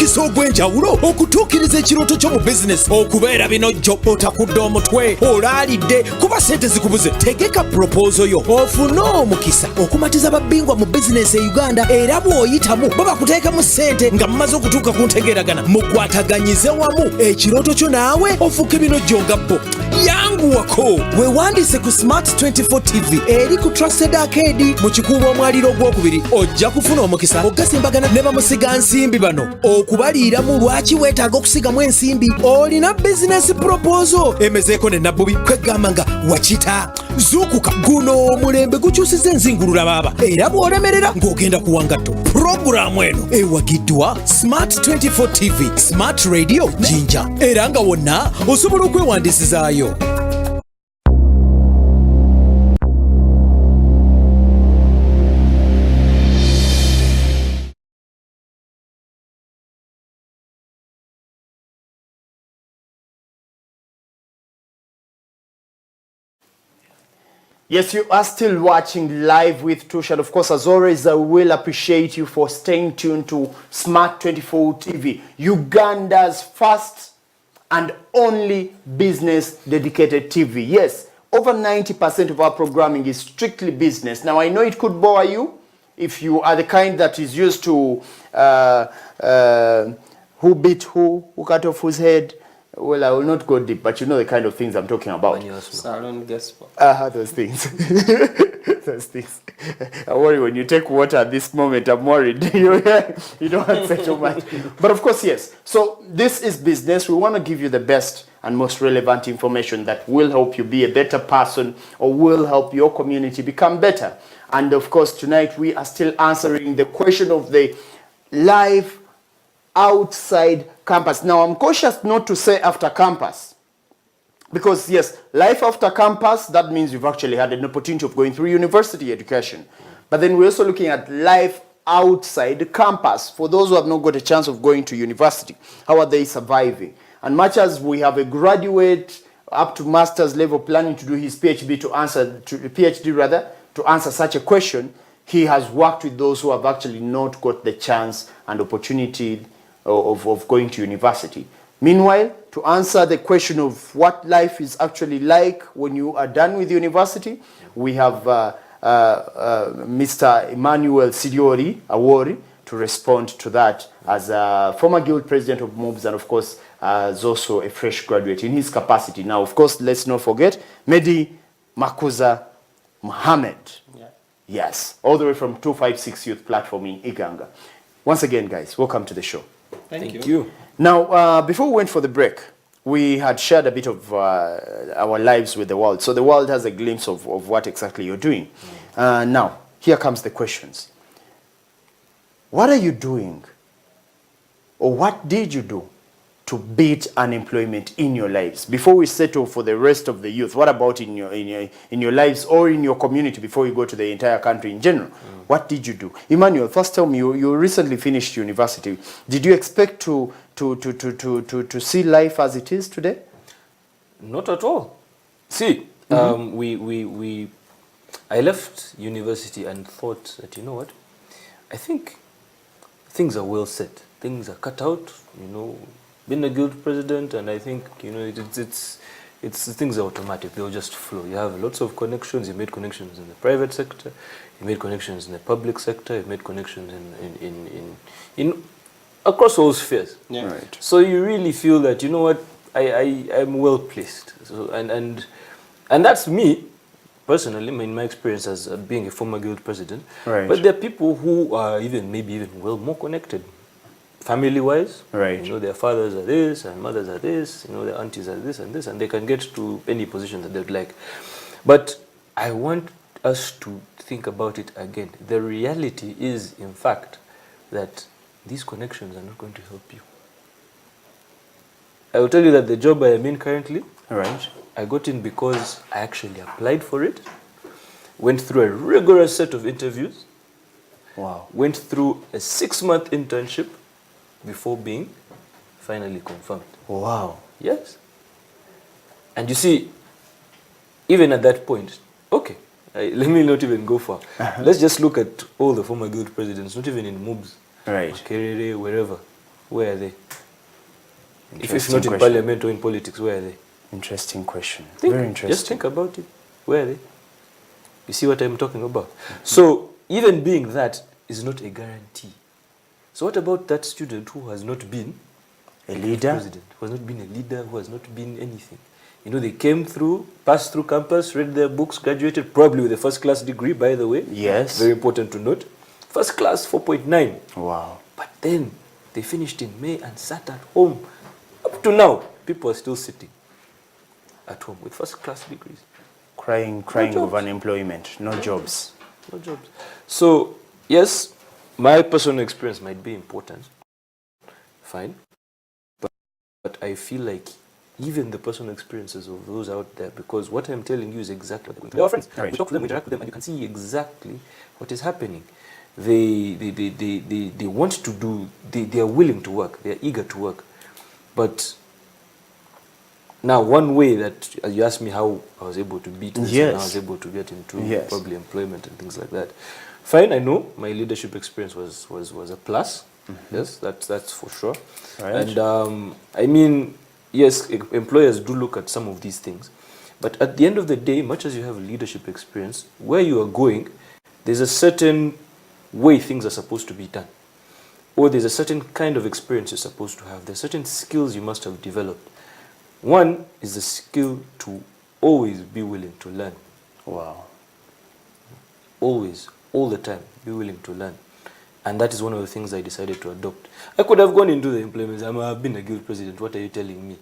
Speaker 4: omukisa ogw'enjawulo okutuukiriza ekirooto kyo mu bizinesi okubeera binojjo otakudde omutwe olaalidde kuba sente zikubuze. Tegeka proposal yo ofune omukisa okumatiza babbingwa mu bizinesi e Uganda era bw'oyitamu baba kuteekamu sente nga mumaze okutuuka ku ntegeeragana mukwataganyize wamu ekirooto kyo naawe ofuuke binojjo nga bo. Yanguwako weewandiise ku Smart 24 TV eri ku Trusted Arcade mu kikuubo omwaliro ogwokubiri ojja kufuna omukisa ogasimbagana ne bamusiga nsimbi bano okubaliiramu lwaki weetaaga okusigamu ensimbi. Olina bizinesi proposal emezeeko ne nabbubi kwegamba nga wakita zuukuka guno omulembe gukyusiza enzingulula baaba era bw'olemerera ng'ogenda ku wangatto. Puroguraamu eno ewagiddwa Smart 24 TV, Smart Radio Jinja era nga wonna osobola okwewandiisizaayo.
Speaker 1: Yes, you are still watching Live with Tush, and of course, as always, I will appreciate you for staying tuned to Smart 24 TV, Uganda's first and only business-dedicated TV. Yes, over 90% of our programming is strictly business. Now, I know it could bore you if you are the kind that is used to who beat who cut off whose head. Well, I will not go deep, but you know the kind of things I'm talking about.
Speaker 3: Salon gospel.
Speaker 1: Those things. Those things. I worry when you take water at this moment, I'm worried. You don't answer too much. But of course, yes. So this is business. We want to give you the best and most relevant information that will help you be a better person or will help your community become better. And of course, tonight we are still answering the question of the life outside campus. Now, I'm cautious not to say after campus, because yes, life after campus, that means you've actually had an opportunity of going through university education. But then we're also looking at life outside campus. For those who have not got a chance of going to university, how are they surviving? And much as we have a graduate up to master's level planning to do his PhD to answer such a question, he has worked with those who have actually not got the chance and opportunity of going to university. Meanwhile, to answer the question of what life is actually like when you are done with university, we have Mr. Emmanuel Awori to respond to that as a former Guild President of MUBS and of course as also a fresh graduate in his capacity. Now, of course, let's not forget Meddie Mukalu. Yeah. Yes, all the way from 256 Youth Platform in Iganga. Once again, guys, welcome to the show.
Speaker 3: Thank you.
Speaker 1: Now, before we went for the break, we had shared a bit of our lives with the world. So the world has a glimpse of what exactly you're doing. Now, here comes the questions. What are you doing, or what did you do to beat unemployment in your lives? Before we settle for the rest of the youth, what about in your lives or in your community before you go to the entire country in general? What did you do? Emmanuel, first tell me, you recently finished university. Did you expect to see life as it is today?
Speaker 2: Not at all. See, I left university and thought that, you know what, I think things are well set. Things are cut out, you know, been a guild president, and I think, you know, it's things are automatic. They'll just flow. You have lots of connections. You made connections in the private sector. You made connections in the public sector. You made connections in across all spheres.
Speaker 3: Yeah.
Speaker 1: Right.
Speaker 2: So you really feel that, you know what, I'm well placed. So and that's me personally, in my experience as being a former guild president.
Speaker 1: Right.
Speaker 2: But there are people who are maybe even more connected. Family-wise,
Speaker 1: right.
Speaker 2: You know, their fathers are this and mothers are this, you know, their aunties are this, and they can get to any position that they'd like. But I want us to think about it again. The reality is, in fact, that these connections are not going to help you. I will tell you that the job I am in currently,
Speaker 1: right,
Speaker 2: I got in because I actually applied for it, went through a rigorous set of interviews,
Speaker 1: wow,
Speaker 2: went through a 6-month internship, before being finally confirmed.
Speaker 1: Wow.
Speaker 2: Yes. And you see, even at that point, okay, let me not even go far. Let's just look at all the former guild presidents, not even in MUBS,
Speaker 1: right,
Speaker 2: Kerere, wherever. Where are they? If it's
Speaker 1: Interesting
Speaker 2: not in
Speaker 1: question.
Speaker 2: parliament or in politics, where are they?
Speaker 1: Interesting question.
Speaker 2: Think,
Speaker 1: Very interesting.
Speaker 2: Just think about it. Where are they? You see what I'm talking about? So even being that is not a guarantee. So what about that student who has not been
Speaker 1: A leader?
Speaker 2: president, who has not been a leader, who has not been anything? You know, they came through, passed through campus, read their books, graduated, probably with a first class degree, by the way.
Speaker 1: Yes.
Speaker 2: Very important to note. First class, 4.9.
Speaker 1: Wow.
Speaker 2: But then they finished in May and sat at home. Up to now, people are still sitting at home with first class degrees.
Speaker 1: Crying
Speaker 2: No
Speaker 1: over
Speaker 2: jobs.
Speaker 1: unemployment, no jobs.
Speaker 2: No jobs. So, yes, my personal experience might be important. Fine. But I feel like even the personal experiences of those out there, because what I'm telling you is exactly what they're going through. They're our friends.
Speaker 1: Right.
Speaker 2: We talk to them, we interact with them, and you can see exactly what is happening. They want to do, they are willing to work, they are eager to work. But now, one way that you asked me how I was able to beat this,
Speaker 1: Yes.
Speaker 2: and I was able to get into
Speaker 1: Yes.
Speaker 2: probably employment and things like that. Fine, I know my leadership experience was a plus. Yes, that's for sure.
Speaker 1: Right.
Speaker 2: And I mean, yes, employers do look at some of these things, but at the end of the day, much as you have leadership experience, where you are going, there's a certain way things are supposed to be done, or there's a certain kind of experience you're supposed to have. There's certain skills you must have developed. One is the skill to always be willing to learn.
Speaker 1: Wow.
Speaker 2: Always, all the time, be willing to learn. And that is one of the things I decided to adopt. I could have gone into the employment. I've been a guild president. What are you telling me?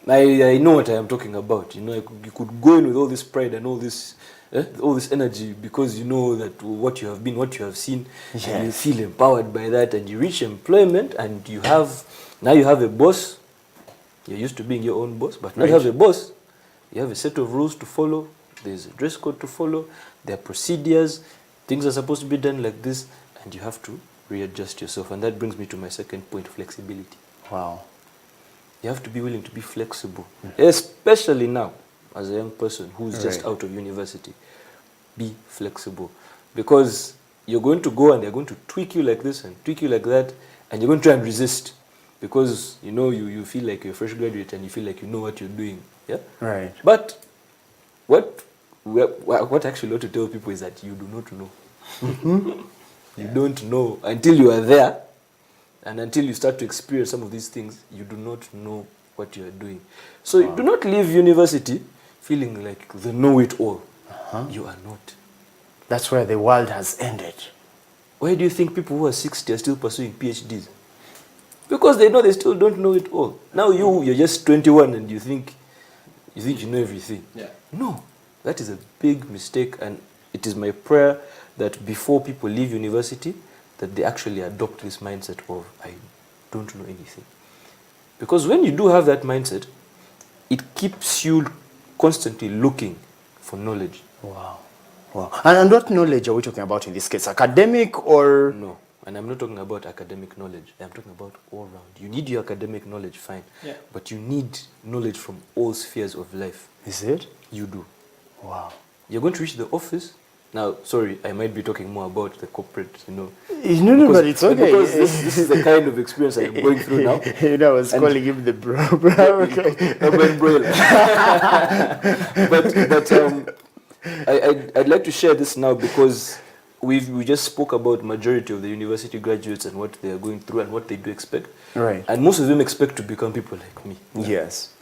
Speaker 2: I know what I am talking about. You know, you could go in with all this pride and all this energy, because you know that what you have been, what you have seen, and you feel empowered by that, and you reach employment, and now you have a boss. You're used to being your own boss, but now you have a boss. You have a set of rules to follow. There's a dress code to follow. There are procedures. Things are supposed to be done like this, and you have to readjust yourself. And that brings me to my second point, flexibility.
Speaker 1: Wow.
Speaker 2: You have to be willing to be flexible, especially now, as a young person who's just out of university. Be flexible, because you're going to go and they're going to tweak you like this and tweak you like that, and you're going to try and resist, because you know you feel like you're a fresh graduate and you feel like you know what you're doing. Yeah.
Speaker 1: Right.
Speaker 2: But what I actually want to tell people is that you do not know. You don't know until you are there, and until you start to experience some of these things, you do not know what you are doing. So you do not leave university feeling like the know-it-all. You are not.
Speaker 1: That's where the world has ended.
Speaker 2: Why do you think people who are 60 are still pursuing PhDs? Because they know they still don't know it all. Now you're just 21 and you think you know everything.
Speaker 3: Yeah.
Speaker 2: No, that is a big mistake, and it is my prayer that before people leave university, that they actually adopt this mindset of, I don't know anything. Because when you do have that mindset, it keeps you constantly looking for knowledge.
Speaker 1: Wow. Wow. And what knowledge are we talking about in this case? Academic or?
Speaker 2: No, and I'm not talking about academic knowledge. I'm talking about all round. You need your academic knowledge, fine.
Speaker 3: Yeah.
Speaker 2: But you need knowledge from all spheres of life.
Speaker 1: Is it?
Speaker 2: You do.
Speaker 1: Wow.
Speaker 2: You're going to reach the office. Now, sorry, I might be talking more about the corporate,
Speaker 1: No, but it's okay.
Speaker 2: Because this is the kind of experience I'm going through now.
Speaker 1: You know, I was calling him the bro. Okay.
Speaker 2: But I'd like to share this now, because we just spoke about majority of the university graduates and what they are going through and what they do expect.
Speaker 1: Right.
Speaker 2: And most of them expect to become people like me.
Speaker 1: Yes.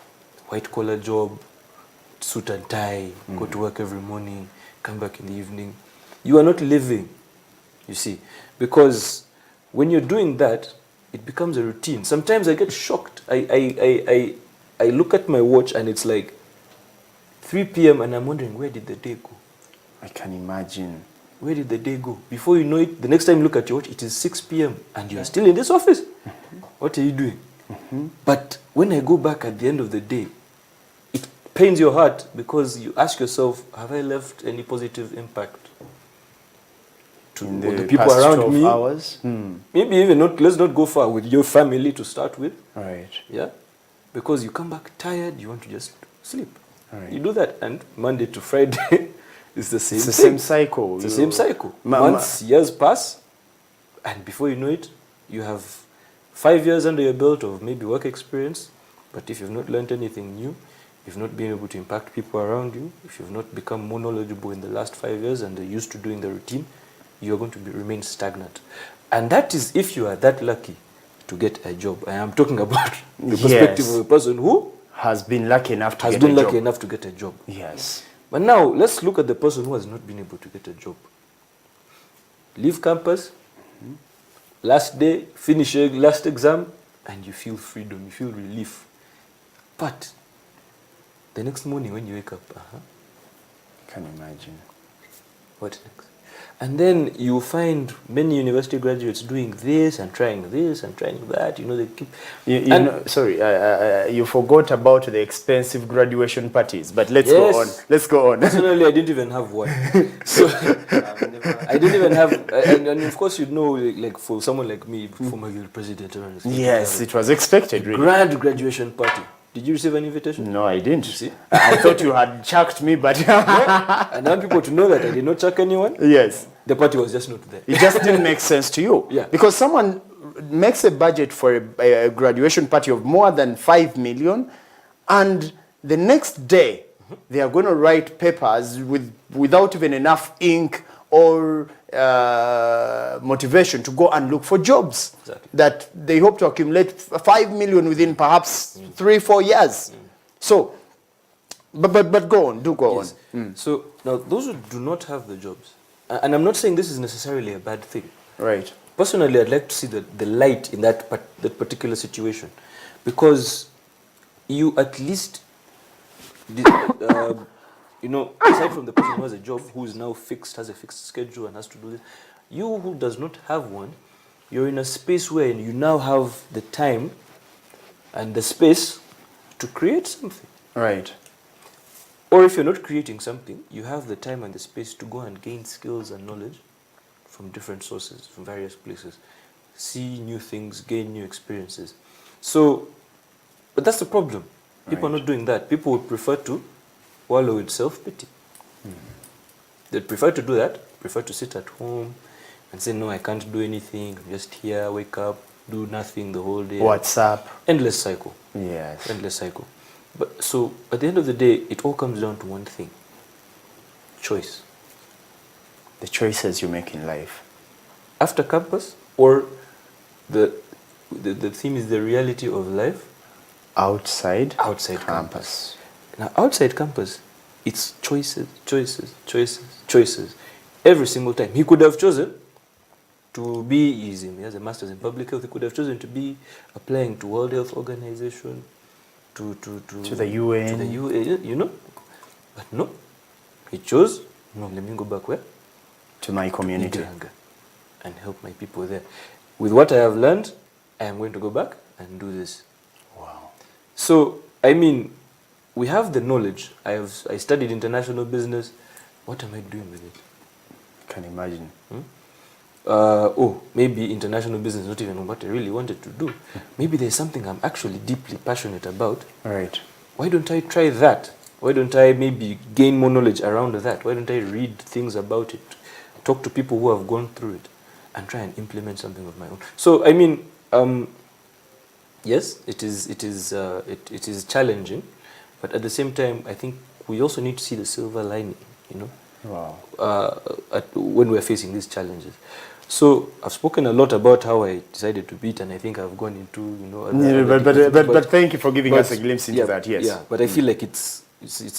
Speaker 2: White collar job, suit and tie, go to work every morning, come back in the evening. You are not living, you see, because when you're doing that, it becomes a routine. Sometimes I get shocked. I look at my watch and it's like 3 p.m. and I'm wondering, where did the day go?
Speaker 1: I can imagine.
Speaker 2: Where did the day go? Before you know it, the next time you look at your watch, it is 6 p.m. and you are still in this office. What are you doing? But when I go back at the end of the day, it pains your heart, because you ask yourself, have I left any positive impact to the people
Speaker 1: past
Speaker 2: around
Speaker 1: 12
Speaker 2: me?
Speaker 1: hours?
Speaker 2: Maybe even not, let's not go far, with your family to start with.
Speaker 1: Right.
Speaker 2: Yeah? Because you come back tired, you want to just sleep.
Speaker 1: Right.
Speaker 2: You do that, and Monday to Friday is the same
Speaker 1: It's the
Speaker 2: thing.
Speaker 1: same cycle.
Speaker 2: It's the same cycle. Months, years pass, and before you know it, you have 5 years under your belt of maybe work experience, but if you've not learned anything new, you've not been able to impact people around you, if you've not become more knowledgeable in the last 5 years and they're used to doing the routine, you're going to remain stagnant. And that is if you are that lucky to get a job. I am talking about the perspective of a person who
Speaker 1: has been lucky enough to
Speaker 2: get a job.
Speaker 1: Yes.
Speaker 2: But now, let's look at the person who has not been able to get a job. Leave campus, last day, finish your last exam, and you feel freedom, you feel relief. But the next morning when you wake up,
Speaker 1: Can imagine.
Speaker 2: what next? And then you find many university graduates doing this and trying that. You know, they keep.
Speaker 1: You forgot about the expensive graduation parties. But let's go on.
Speaker 2: Personally, I didn't even have one. So I didn't even have. And of course, you know, like for someone like me, former Guild President.
Speaker 1: Yes, it was expected. Really.
Speaker 2: Grand graduation party. Did you receive an invitation?
Speaker 1: No, I didn't.
Speaker 2: You see?
Speaker 1: I thought you had chucked me, but
Speaker 2: and I want people to know that I did not chuck anyone.
Speaker 1: Yes.
Speaker 2: The party was just not there.
Speaker 1: It just didn't make sense to you.
Speaker 2: Yeah.
Speaker 1: Because someone makes a budget for a graduation party of more than 5 million, and the next day they are going to write papers without even enough ink or motivation to go and look for jobs.
Speaker 2: Exactly.
Speaker 1: That they hope to accumulate 5 million within perhaps 3-4 years. So, but go on, go on.
Speaker 2: So now those who do not have the jobs, and I'm not saying this is necessarily a bad thing.
Speaker 1: Right.
Speaker 2: Personally, I'd like to see the light in that particular situation, because you at least, you know, aside from the person who has a job, who is now fixed, has a fixed schedule and has to do this, you who does not have one, you're in a space where you now have the time and the space to create something.
Speaker 1: Right.
Speaker 2: Or if you're not creating something, you have the time and the space to go and gain skills and knowledge from different sources, from various places. See new things, gain new experiences. So, but that's the problem. People are not doing that. People would prefer to wallow in self-pity. They'd prefer to do that, prefer to sit at home and say, no, I can't do anything. I'm just here, wake up, do nothing the whole day.
Speaker 1: WhatsApp.
Speaker 2: Endless cycle.
Speaker 1: Yes.
Speaker 2: Endless cycle. But so at the end of the day, it all comes down to one thing: choice.
Speaker 1: The choices you make in life.
Speaker 2: After campus, or the theme is the reality of life
Speaker 1: outside
Speaker 2: campus. Now, outside campus, it's choices, choices, choices, choices. Every single time. He could have chosen to be easy. He has a master's in public health. He could have chosen to be applying to World Health Organization, to
Speaker 1: the UN.
Speaker 2: To the UN, you know. But no. He chose, no, let me go back where?
Speaker 1: To my community.
Speaker 2: And help my people there. With what I have learned, I am going to go back and do this.
Speaker 1: Wow.
Speaker 2: So, I mean, we have the knowledge. I studied international business. What am I doing with it?
Speaker 1: Can imagine.
Speaker 2: Maybe international business is not even what I really wanted to do. Maybe there's something I'm actually deeply passionate about.
Speaker 1: Right.
Speaker 2: Why don't I try that? Why don't I maybe gain more knowledge around that? Why don't I read things about it, talk to people who have gone through it, and try and implement something of my own? So, I mean, yes, it is challenging, but at the same time, I think we also need to see the silver lining, you know.
Speaker 1: Wow.
Speaker 2: When we're facing these challenges. So I've spoken a lot about how I decided to beat, and I think I've gone into, you know.
Speaker 1: But thank you for giving us a glimpse into that. Yes.
Speaker 2: Yeah, but I feel like it's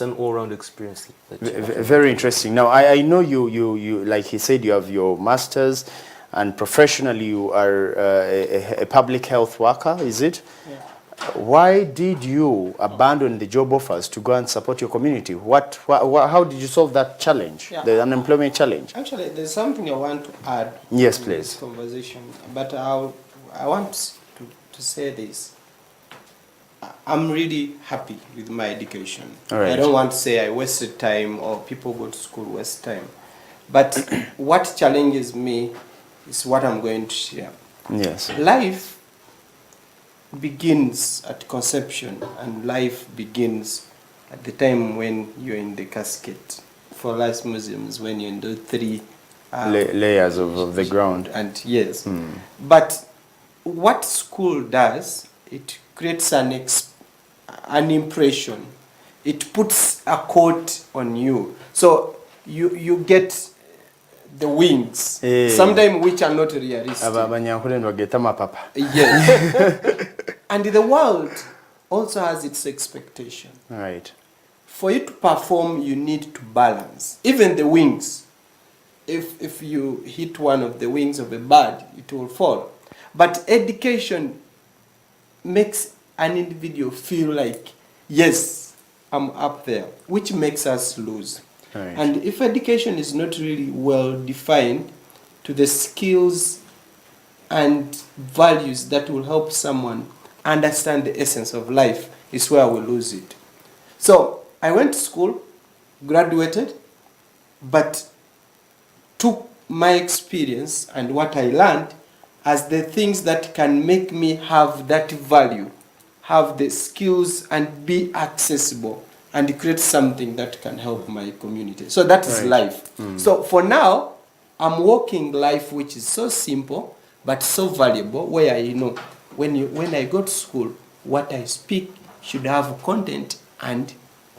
Speaker 2: an all-round experience.
Speaker 1: Very interesting. Now I know you like he said, you have your masters, and professionally you are a public health worker. Is it?
Speaker 3: Yeah.
Speaker 1: Why did you abandon the job offers to go and support your community? How did you solve that challenge, the unemployment challenge?
Speaker 3: Actually, there's something I want to add.
Speaker 1: Yes,
Speaker 3: to
Speaker 1: please.
Speaker 3: This conversation, but I want to say this. I'm really happy with my education.
Speaker 1: Right.
Speaker 3: I don't want to say I wasted time or people go to school waste time. But what challenges me is what I'm going to share.
Speaker 1: Yes.
Speaker 3: Life begins at conception, and life begins at the time when you're in the casket. For life museums, when you're in the three
Speaker 1: layers of the ground.
Speaker 3: And yes, but what school does, it creates an impression. It puts a coat on you. So you get the wings, sometimes which are not realistic. Yes. And the world also has its expectation.
Speaker 1: Right.
Speaker 3: For you to perform, you need to balance. Even the wings. If you hit one of the wings of a bird, it will fall. But education makes an individual feel like, yes, I'm up there, which makes us lose.
Speaker 1: Right.
Speaker 3: And if education is not really well defined to the skills and values that will help someone understand the essence of life, is where we lose it. So I went to school, graduated, but took my experience and what I learned as the things that can make me have that value, have the skills and be accessible and create something that can help my community. So that is life. So for now, I'm walking life which is so simple but so valuable, where you know when I go to school, what I speak should have content and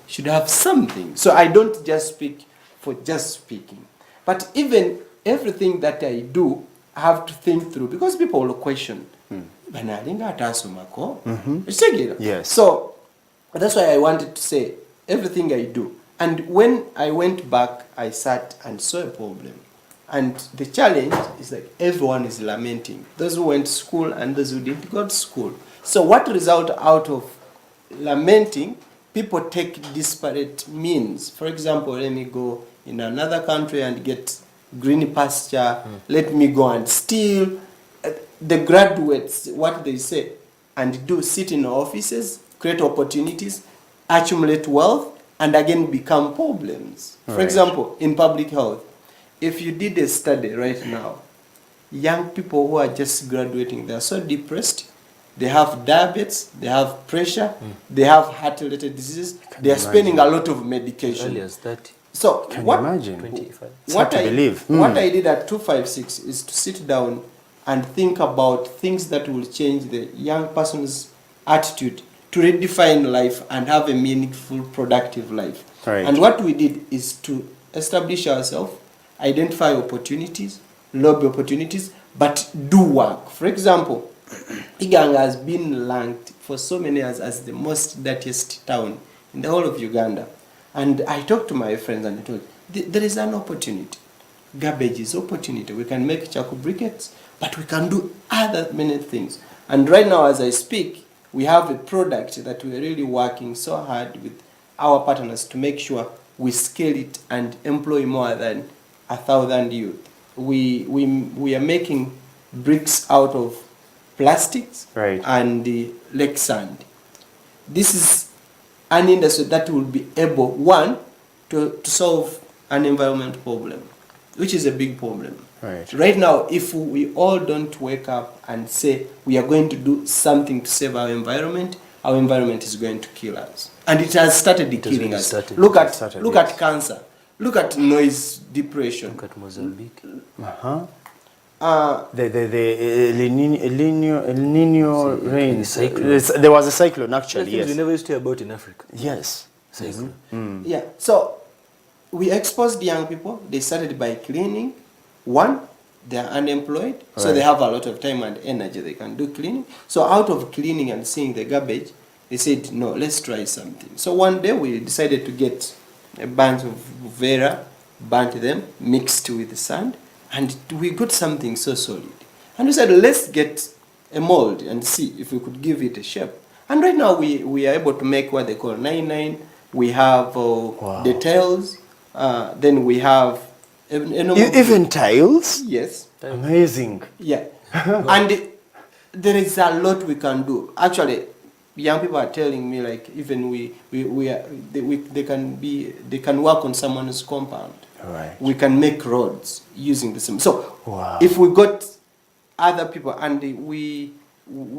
Speaker 3: should have something. So I don't just speak for just speaking. But even everything that I do, I have to think through, because people will question.
Speaker 1: Yes.
Speaker 3: So that's why I wanted to say everything I do. And when I went back, I sat and saw a problem. And the challenge is like everyone is lamenting. Those who went to school and those who didn't go to school. So what result out of lamenting, people take disparate means. For example, let me go in another country and get green pasture. Let me go and steal. The graduates, what they say, and do sit in offices, create opportunities, accumulate wealth, and again become problems. For example, in public health, if you did a study right now, young people who are just graduating, they are so depressed. They have diabetes, they have pressure, they have heart-related diseases. They are spending a lot of medication. So
Speaker 1: can you imagine?
Speaker 2: 25.
Speaker 3: What I did at 256 is to sit down and think about things that will change the young person's attitude to redefine life and have a meaningful, productive life.
Speaker 1: Right.
Speaker 3: And what we did is to establish ourselves, identify opportunities, lobby opportunities, but do work. For example, Iganga has been ranked for so many years as the most dirtiest town in the whole of Uganda. And I talked to my friends and I told them, there is an opportunity. Garbage is opportunity. We can make charcoal briquettes, but we can do other many things. And right now, as I speak, we have a product that we're really working so hard with our partners to make sure we scale it and employ more than 1,000 youth. We are making bricks out of plastics and lake sand. This is an industry that will be able, one, to solve an environment problem, which is a big problem. Right now, if we all don't wake up and say we are going to do something to save our environment is going to kill us. And it has started killing us. Look at cancer. Look at noise, depression.
Speaker 2: Look at Mozambique.
Speaker 1: The El Nino rain. There was a cyclone actually. Yes.
Speaker 2: We never used to hear about in Africa.
Speaker 1: Yes.
Speaker 3: Cyclone. Yeah. So we exposed young people. They started by cleaning. One, they are unemployed, so they have a lot of time and energy. They can do cleaning. So out of cleaning and seeing the garbage, they said, no, let's try something. So one day we decided to get a bunch of Vera, burnt them, mixed with the sand, and we got something so solid. And we said, let's get a mold and see if we could give it a shape. And right now we are able to make what they call 99. We have the tails. Then we have
Speaker 1: even tiles.
Speaker 3: Yes.
Speaker 1: Amazing.
Speaker 3: Yeah. And there is a lot we can do. Actually, young people are telling me like even they can work on someone's compound. We can make roads using the same. So if we got other people, and we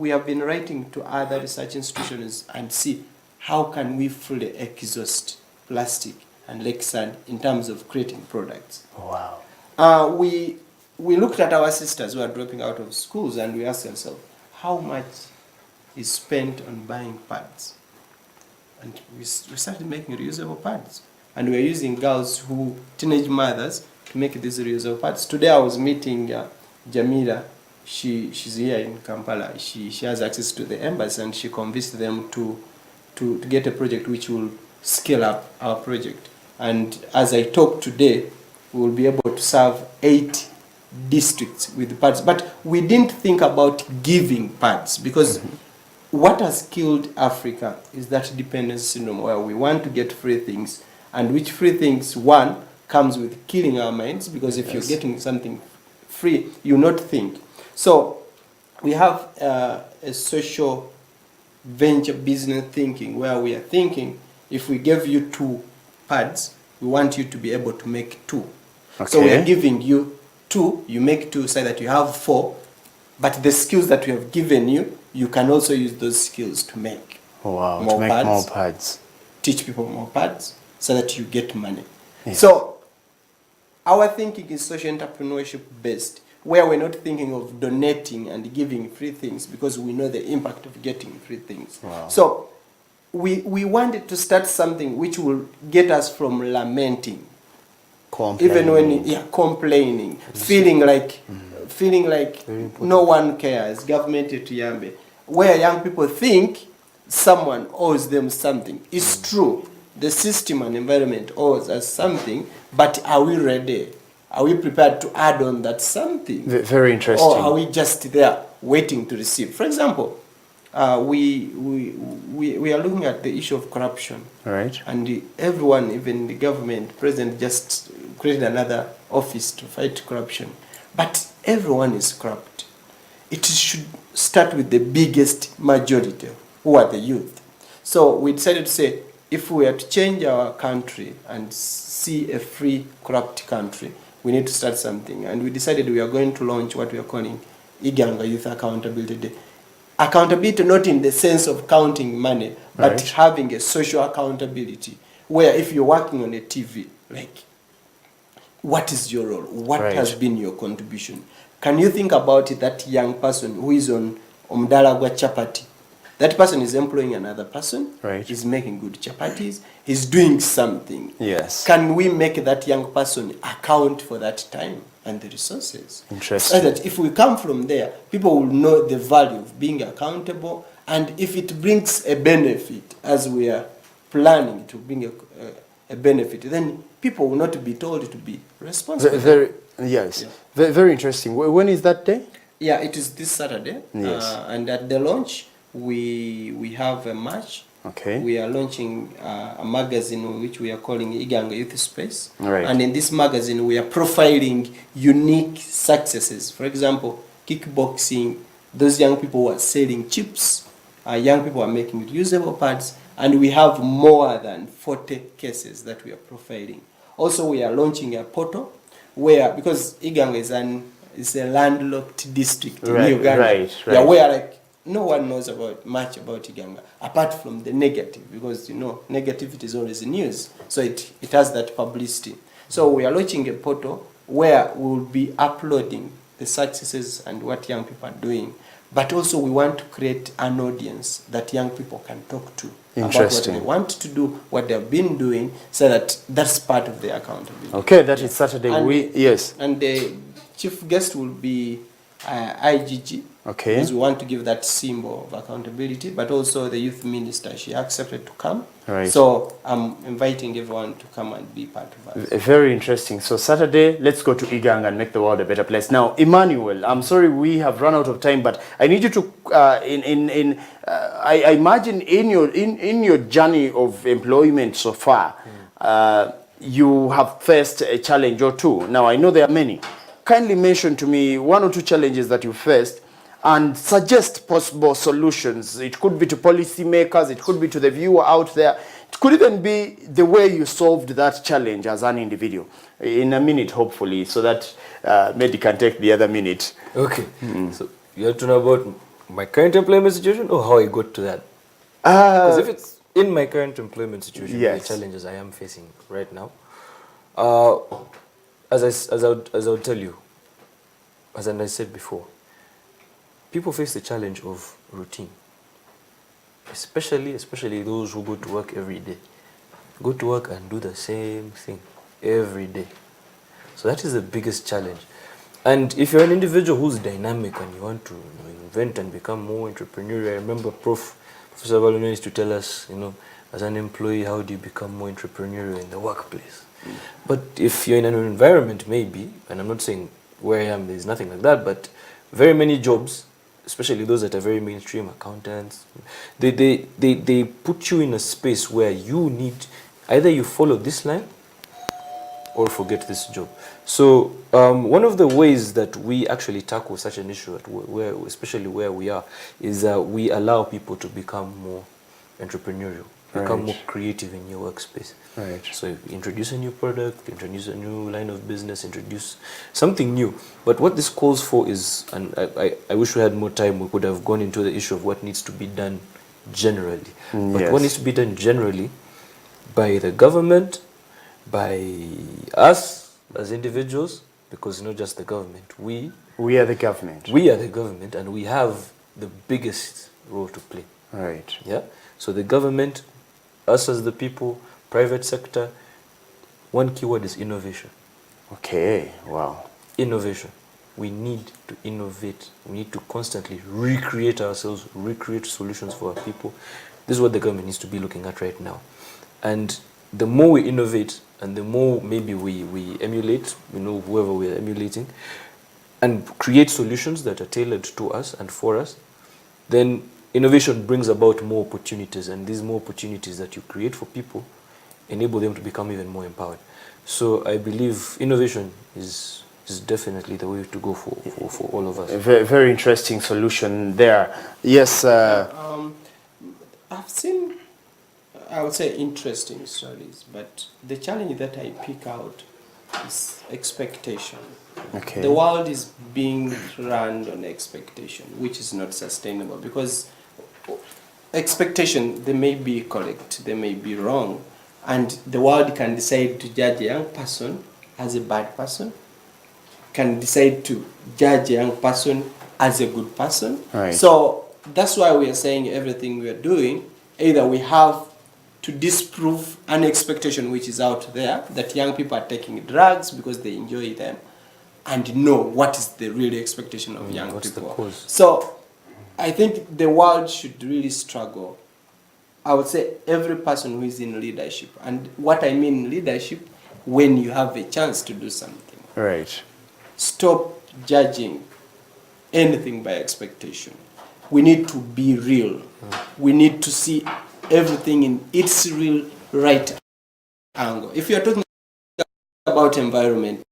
Speaker 3: have been writing to other research institutions and see how can we fully exhaust plastic and lake sand in terms of creating products.
Speaker 1: Wow.
Speaker 3: We looked at our sisters who are dropping out of schools and we asked ourselves, how much is spent on buying pads. And we started making reusable pads. And we're using girls teenage mothers, to make these reusable pads. Today I was meeting Jamila. She's here in Kampala. She has access to the embassy, and she convinced them to get a project which will scale up our project. And as I talk today, we will be able to serve 8 districts with pads. But we didn't think about giving pads, because what has killed Africa is that dependence syndrome, where we want to get free things, and which free things, one, comes with killing our minds, because if you're getting something free, you not think. So we have a social venture business thinking, where we are thinking, if we give you 2 pads, we want you to be able to make 2. Okay. So we are giving you 2, you make 2, so that you have 4, but the skills that we have given you, you can also use those skills to make
Speaker 1: more pads. Teach
Speaker 3: people more pads, so that you get money.
Speaker 1: Yes.
Speaker 3: So our thinking is social entrepreneurship based, where we're not thinking of donating and giving free things, because we know the impact of getting free things.
Speaker 1: Wow.
Speaker 3: So we wanted to start something which will get us from lamenting, even when complaining, feeling like no one cares, government etuyambe, where young people think someone owes them something. It's true, the system and environment owes us something, but are we ready? Are we prepared to add on that something?
Speaker 1: Very interesting.
Speaker 3: Or are we just there waiting to receive? For example, we are looking at the issue of corruption.
Speaker 1: Right.
Speaker 3: And everyone, even the government, president just created another office to fight corruption. But everyone is corrupt. It should start with the biggest majority, who are the youth. So we decided to say, if we are to change our country and see a free, corrupt country, we need to start something. And we decided we are going to launch what we are calling Iganga Youth Accountability Day. Accountability not in the sense of counting money, but having a social accountability, where if you're working on a TV, like, what is your role? What has been your contribution? Can you think about it, that young person who is on Omdalagwa Chapati? That person is employing another person.
Speaker 1: Right.
Speaker 3: He's making good chapatis. He's doing something.
Speaker 1: Yes.
Speaker 3: Can we make that young person account for that time and the resources?
Speaker 1: Interesting.
Speaker 3: So that if we come from there, people will know the value of being accountable, and if it brings a benefit, as we are planning to bring a benefit, then people will not be told to be responsible.
Speaker 1: Very interesting. When is that day?
Speaker 3: Yeah, it is this Saturday.
Speaker 1: Yes.
Speaker 3: And at the launch, we have a match.
Speaker 1: Okay.
Speaker 3: We are launching a magazine which we are calling Iganga Youth Space.
Speaker 1: Right.
Speaker 3: And in this magazine, we are profiling unique successes. For example, kickboxing, those young people who are selling chips, young people are making reusable pads, and we have more than 40 cases that we are profiling. Also, we are launching a portal where, because Iganga is a landlocked district in Uganda, where no one knows much about Iganga, apart from the negative, because negativity is always in news, so it has that publicity. So we are launching a portal where we will be uploading the successes and what young people are doing, but also we want to create an audience that young people can talk to about what they want to do, what they have been doing, so that that's part of their accountability. Okay, that is Saturday. And the chief guest will be IGG. Okay. Because we want to give that symbol of accountability, but also the youth minister, she accepted to come. Right. So I'm inviting everyone to come and be part of us. Very interesting. So Saturday, let's go to Iganga and make the world a better place. Now, Emmanuel, I'm sorry we have run out of time, but I need you to, I imagine in your journey of employment so far, you have faced a challenge or two. Now, I know there are many. Kindly mention to me 1 or 2 challenges that you faced, and suggest possible solutions. It could be to policymakers, it could be to the viewer out there, it could even be the way you solved that challenge as an individual. In a minute, hopefully, so that Meddie can take the other minute. Okay. So you have to know about my current employment situation, or how I got to that? Because if it's in my current employment situation, the challenges I am facing right now, as I would tell you, as I said before,
Speaker 2: people face the challenge of routine. Especially those who go to work every day. Go to work and do the same thing every day. So that is the biggest challenge. And if you're an individual who's dynamic and you want to invent and become more entrepreneurial, I remember Professor Valuna used to tell us, as an employee, how do you become more entrepreneurial in the workplace? But if you're in an environment, maybe, and I'm not saying where I am, there's nothing like that, but very many jobs, especially those that are very mainstream, accountants, they put you in a space where you need, either you follow this line or forget this job. So one of the ways that we actually tackle such an issue, especially where we are, is we allow people to become more entrepreneurial, become more creative in your workspace.
Speaker 1: Right.
Speaker 2: So introduce a new product, introduce a new line of business, introduce something new. But what this calls for is, and I wish we had more time, we could have gone into the issue of what needs to be done generally. But what needs to be done generally by the government, by us as individuals, because not just the government, we
Speaker 1: are the government.
Speaker 2: We are the government, and we have the biggest role to play.
Speaker 1: Right.
Speaker 2: Yeah. So the government, us as the people, private sector, one keyword is innovation. Okay. Wow. Innovation. We need to innovate. We need to constantly recreate ourselves, recreate solutions for our people. This is what the government needs to be looking at right now. And the more we innovate and the more maybe we emulate, whoever we're emulating, and create solutions that are tailored to us and for us, then innovation brings about more opportunities, and these more opportunities that you create for people enable them to become even more empowered. So I believe innovation is definitely the way to go for all of us.
Speaker 1: A very, very interesting solution there. Yes.
Speaker 3: I've seen, I would say, interesting stories, but the challenge that I pick out is expectation.
Speaker 1: Okay.
Speaker 3: The world is being run on expectation, which is not sustainable, because expectation, they may be correct, they may be wrong, and the world can decide to judge a young person as a bad person, can decide to judge a young person as a good person.
Speaker 1: Right.
Speaker 3: So that's why we are saying everything we are doing, either we have to disprove an expectation which is out there, that young people are taking drugs because they enjoy them, and know what is the real expectation of young
Speaker 2: what's
Speaker 3: people.
Speaker 2: The cause?
Speaker 3: So I think the world should really struggle. I would say every person who is in leadership, and what I mean leadership, when you have a chance to do something.
Speaker 1: Right.
Speaker 3: Stop judging anything by expectation. We need to be real. We need to see everything in its real right angle. If you're talking about environment,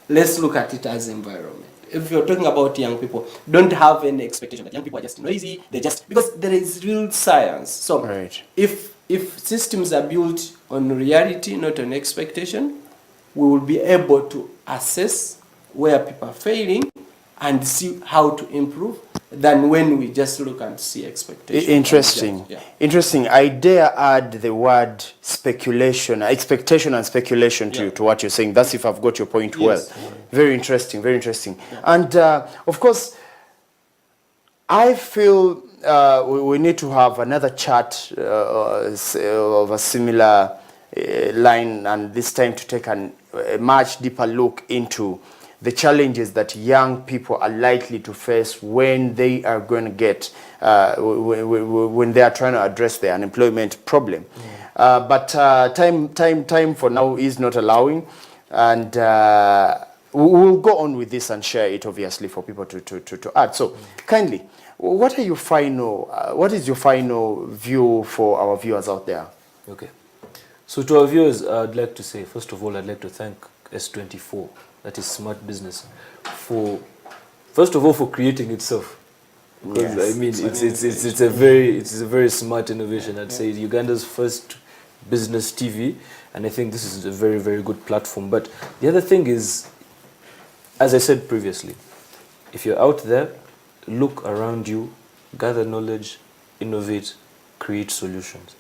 Speaker 3: let's look at it as environment. If you're talking about young people, don't have any expectation that young people are just noisy, because there is real science. So
Speaker 1: right.
Speaker 3: if systems are built on reality, not on expectation, we will be able to assess where people are failing and see how to improve, than when we just look and see expectation.
Speaker 1: Interesting.
Speaker 3: Yeah.
Speaker 1: Interesting. I dare add the word speculation, expectation and speculation to what you're saying. That's if I've got your point well. Very interesting, very interesting. Yeah. And of course, I feel we need to have another chat of a similar line, and this time to take a much deeper look into the challenges that young people are likely to face when they are going to get, when they are trying to address the unemployment problem. But time for now is not allowing, and we'll go on with this and share it, obviously, for people to add. So, kindly, what is your final view for our viewers out there?
Speaker 2: Okay. So to our viewers, I'd like to say, first of all, I'd like to thank S24, that is Smart Business, for creating itself. Because I mean, it's a very smart innovation. I'd say Uganda's first business TV, and I think this is a very, very good platform. But the other thing is, as I said previously, if you're out there, look around you, gather knowledge, innovate, create solutions.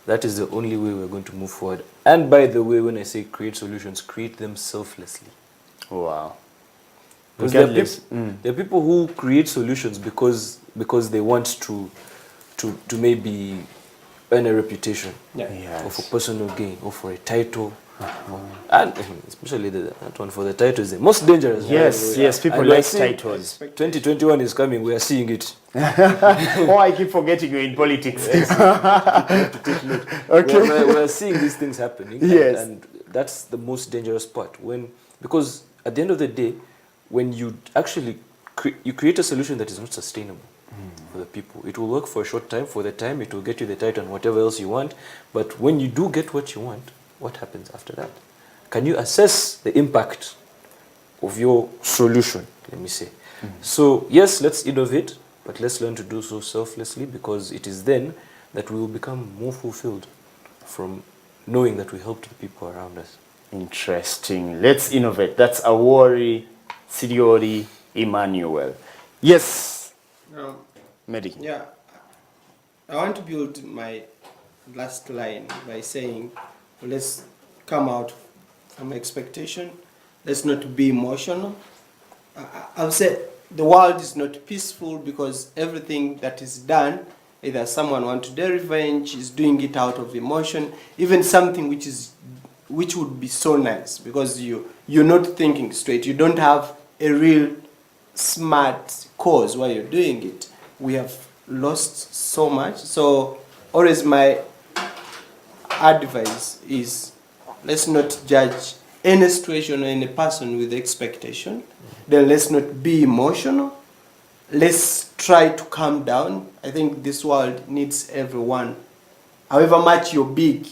Speaker 2: That is the only way we're going to move forward. And by the way, when I say create solutions, create them selflessly.
Speaker 1: Wow.
Speaker 2: Because there are,
Speaker 1: Regardless.
Speaker 2: there are people who create solutions because they want to maybe earn a reputation,
Speaker 1: Yes.
Speaker 2: or for personal gain, or for a title. And especially that one for the title is the most dangerous.
Speaker 1: Yes, yes, people
Speaker 2: And we are
Speaker 1: like
Speaker 2: seeing-
Speaker 1: titles.
Speaker 2: 2021 is coming. We are seeing it.
Speaker 1: Oh, I keep forgetting you're in politics. Okay.
Speaker 2: We are seeing these things happening.
Speaker 1: Yes.
Speaker 2: And that's the most dangerous part. Because at the end of the day, when you actually you create a solution that is not sustainable for the people, it will work for a short time. For the time, it will get you the title and whatever else you want. But when you do get what you want, what happens after that? Can you assess the impact of your solution, let me say? So yes, let's innovate, but let's learn to do so selflessly, because it is then that we will become more fulfilled from knowing that we helped the people around us.
Speaker 1: Interesting. Let's innovate. That's Awori Emmanue. Yes, Meddie.
Speaker 3: Yeah, I want to build my last line by saying, let's come out from expectation. Let's not be emotional. I'll say the world is not peaceful because everything that is done, either someone wants to do revenge, is doing it out of emotion, even something which would be so nice, because you're not thinking straight. You don't have a real smart cause why you're doing it. We have lost so much. So always my advice is, let's not judge any situation or any person with expectation. Then let's not be emotional. Let's try to calm down. I think this world needs everyone. However much you're big,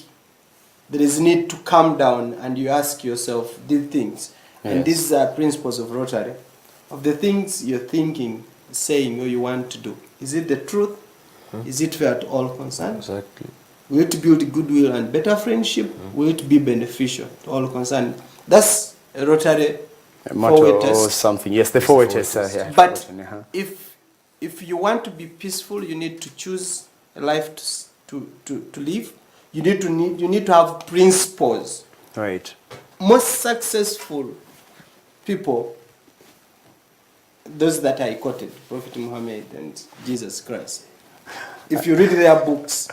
Speaker 3: there is need to calm down and you ask yourself these things.
Speaker 1: Yes.
Speaker 3: And these are principles of Rotary. Of the things you're thinking, saying, or you want to do. Is it the truth? Is it fair to all concerned?
Speaker 2: Exactly.
Speaker 3: Will it build goodwill and better friendship? Will it be beneficial to all concerned? That's a Rotary
Speaker 1: A motto
Speaker 3: forward
Speaker 1: or
Speaker 3: test.
Speaker 1: something. Yes, the forward test. Yeah,
Speaker 3: But
Speaker 1: forgotten, uh-huh.
Speaker 3: if you want to be peaceful, you need to choose a life to live. You need to have principles.
Speaker 1: Right.
Speaker 3: Most successful people, those that I quoted, Prophet Muhammad and Jesus Christ. If you read their books,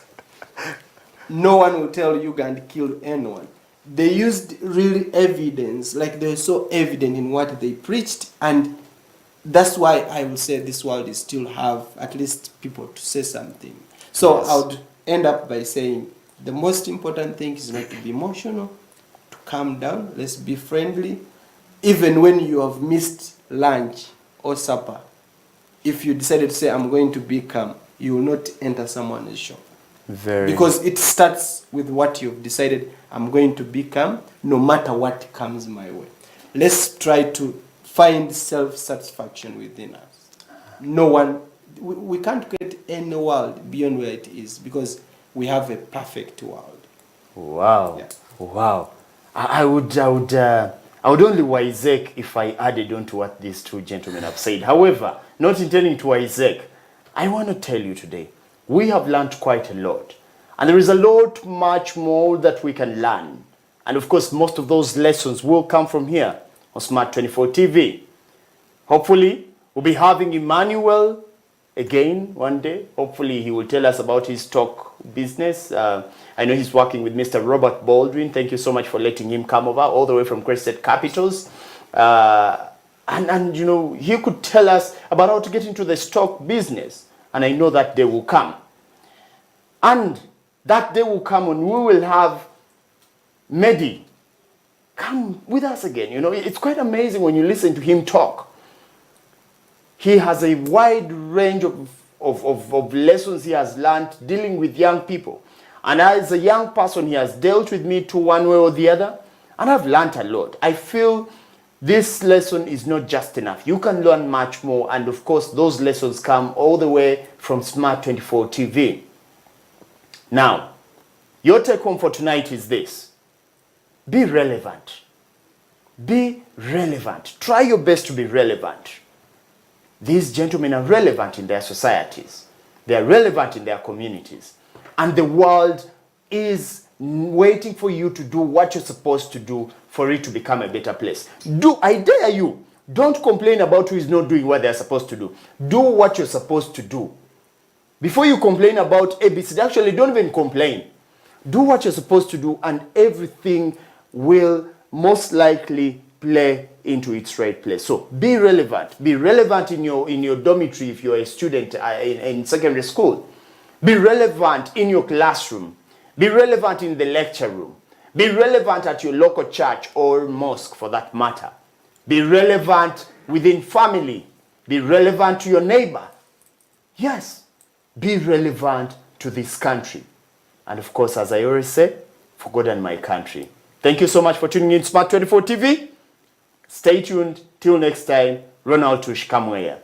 Speaker 3: no one will tell you can kill anyone. They used real evidence, like they were so evident in what they preached, and that's why I would say this world is still have at least people to say something. So
Speaker 1: Yes.
Speaker 3: I would end up by saying the most important thing is not to be emotional, to calm down, let's be friendly. Even when you have missed lunch or supper, if you decided to say, I'm going to be calm, you will not enter someone's shop.
Speaker 1: Very.
Speaker 3: Because it starts with what you've decided, I'm going to be calm no matter what comes my way. Let's try to find self-satisfaction within us. No one, we can't create any world beyond where it is, because we have a perfect world.
Speaker 1: Wow.
Speaker 3: Yeah.
Speaker 1: Wow. I would only wisec if I added on to what these two gentlemen have said. However, not intending to wisec, I want to tell you today, we have learned quite a lot. And there is a lot much more that we can learn. And of course, most of those lessons will come from here on Smart 24 TV. Hopefully, we'll be having Emmanuel again one day. Hopefully, he will tell us about his stock business. I know he's working with Mr. Robert Baldwin. Thank you so much for letting him come over all the way from Crested Capitals. And you know, he could tell us about how to get into the stock business. And I know that day will come. And that day will come when we will have Meddie come with us again. You know, it's quite amazing when you listen to him talk. He has a wide range of lessons he has learned dealing with young people. And as a young person, he has dealt with me to one way or the other. And I've learned a lot. I feel this lesson is not just enough. You can learn much more. And of course, those lessons come all the way from Smart 24 TV. Now, your take home for tonight is this. Be relevant. Be relevant. Try your best to be relevant. These gentlemen are relevant in their societies. They are relevant in their communities. And the world is waiting for you to do what you're supposed to do for it to become a better place. I dare you, Don't complain about who is not doing what they're supposed to do. Do what you're supposed to do. Before you complain about ABC, actually don't even complain. Do what you're supposed to do and everything will most likely play into its right place. So be relevant. Be relevant in your dormitory if you're a student in secondary school. Be relevant in your classroom. Be relevant in the lecture room. Be relevant at your local church or mosque for that matter. Be relevant within family. Be relevant to your neighbor. Yes, be relevant to this country. And of course, as I always say, for God and my country. Thank you so much for tuning in to Smart 24 TV. Stay tuned. Till next time, Ronald Tush Kamweya.